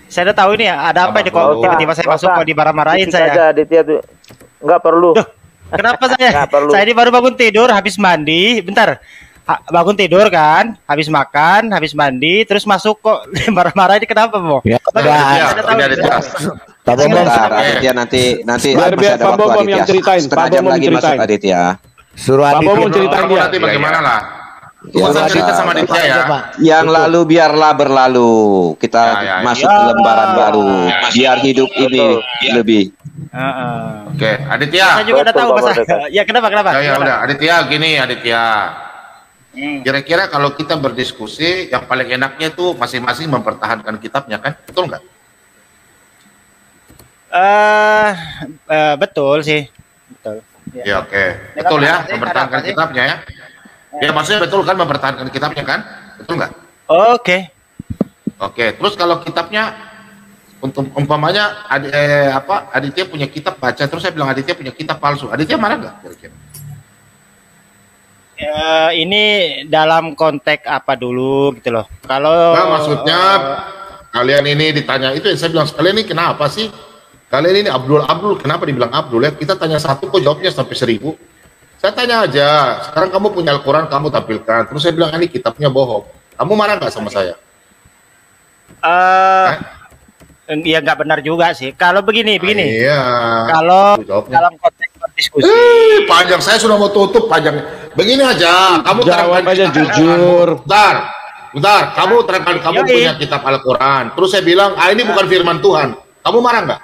Speaker 14: Saya udah tahu ini ya, ada apa ini kok tiba-tiba saya masuk kok dimarah-marahin saya.
Speaker 7: Aditya tuh nggak perlu.
Speaker 14: Duh, kenapa saya? Saya ini baru bangun tidur, habis mandi, bentar. Bangun tidur kan, habis makan, habis mandi, terus masuk kok marah-marah ini kenapa, Bang?
Speaker 8: Ya, Pak Bom, Aditya nanti
Speaker 4: biar Pak Bom yang ceritain.
Speaker 8: Setengah jam lagi masuk Aditya.
Speaker 9: Suruh
Speaker 4: Pak Bom ceritain dia.
Speaker 5: Nanti bagaimana lah? Cerita sama Aditya ya.
Speaker 8: Yang lalu biarlah berlalu. Kita masuk ke lembaran baru. Biar hidup ini lebih.
Speaker 5: Oke, Aditya.
Speaker 14: Saya juga udah tahu Mas. Ya kenapa?
Speaker 5: Ya udah, Aditya gini Aditya. Kira-kira kalau kita berdiskusi, yang paling enaknya tuh masing-masing mempertahankan kitabnya kan, betul nggak?
Speaker 14: Betul sih, betul.
Speaker 5: Ya oke, betul ya, mempertahankan kitabnya ya. Ya maksudnya betul kan mempertahankan kitabnya kan, betul nggak? Oke, terus kalau kitabnya, untuk umpamanya Aditya punya kitab baca, terus saya bilang Aditya punya kitab palsu, Aditya marah nggak kira-kira?
Speaker 14: Ini dalam konteks apa dulu gitu loh. Kalau
Speaker 5: maksudnya kalian ini ditanya itu yang saya bilang sekalian ini kenapa sih Kalian ini Abdul, kenapa dibilang Abdul ya? Kita tanya satu kok jawabnya sampai 1000. Saya tanya aja, sekarang kamu punya Al-Quran, kamu tampilkan. Terus saya bilang, ini kitabnya bohong. Kamu marah nggak sama saya?
Speaker 14: Ya nggak benar juga sih. Kalau begini.
Speaker 5: Iya.
Speaker 14: Kalau dalam konteks diskusi.
Speaker 5: Panjang, saya sudah mau tutup panjang. Begini aja, kamu
Speaker 4: jawab aja jujur.
Speaker 5: Bentar, kamu terangkan kamu punya kitab Al-Quran. Terus saya bilang, ini bukan firman Tuhan. Kamu marah nggak?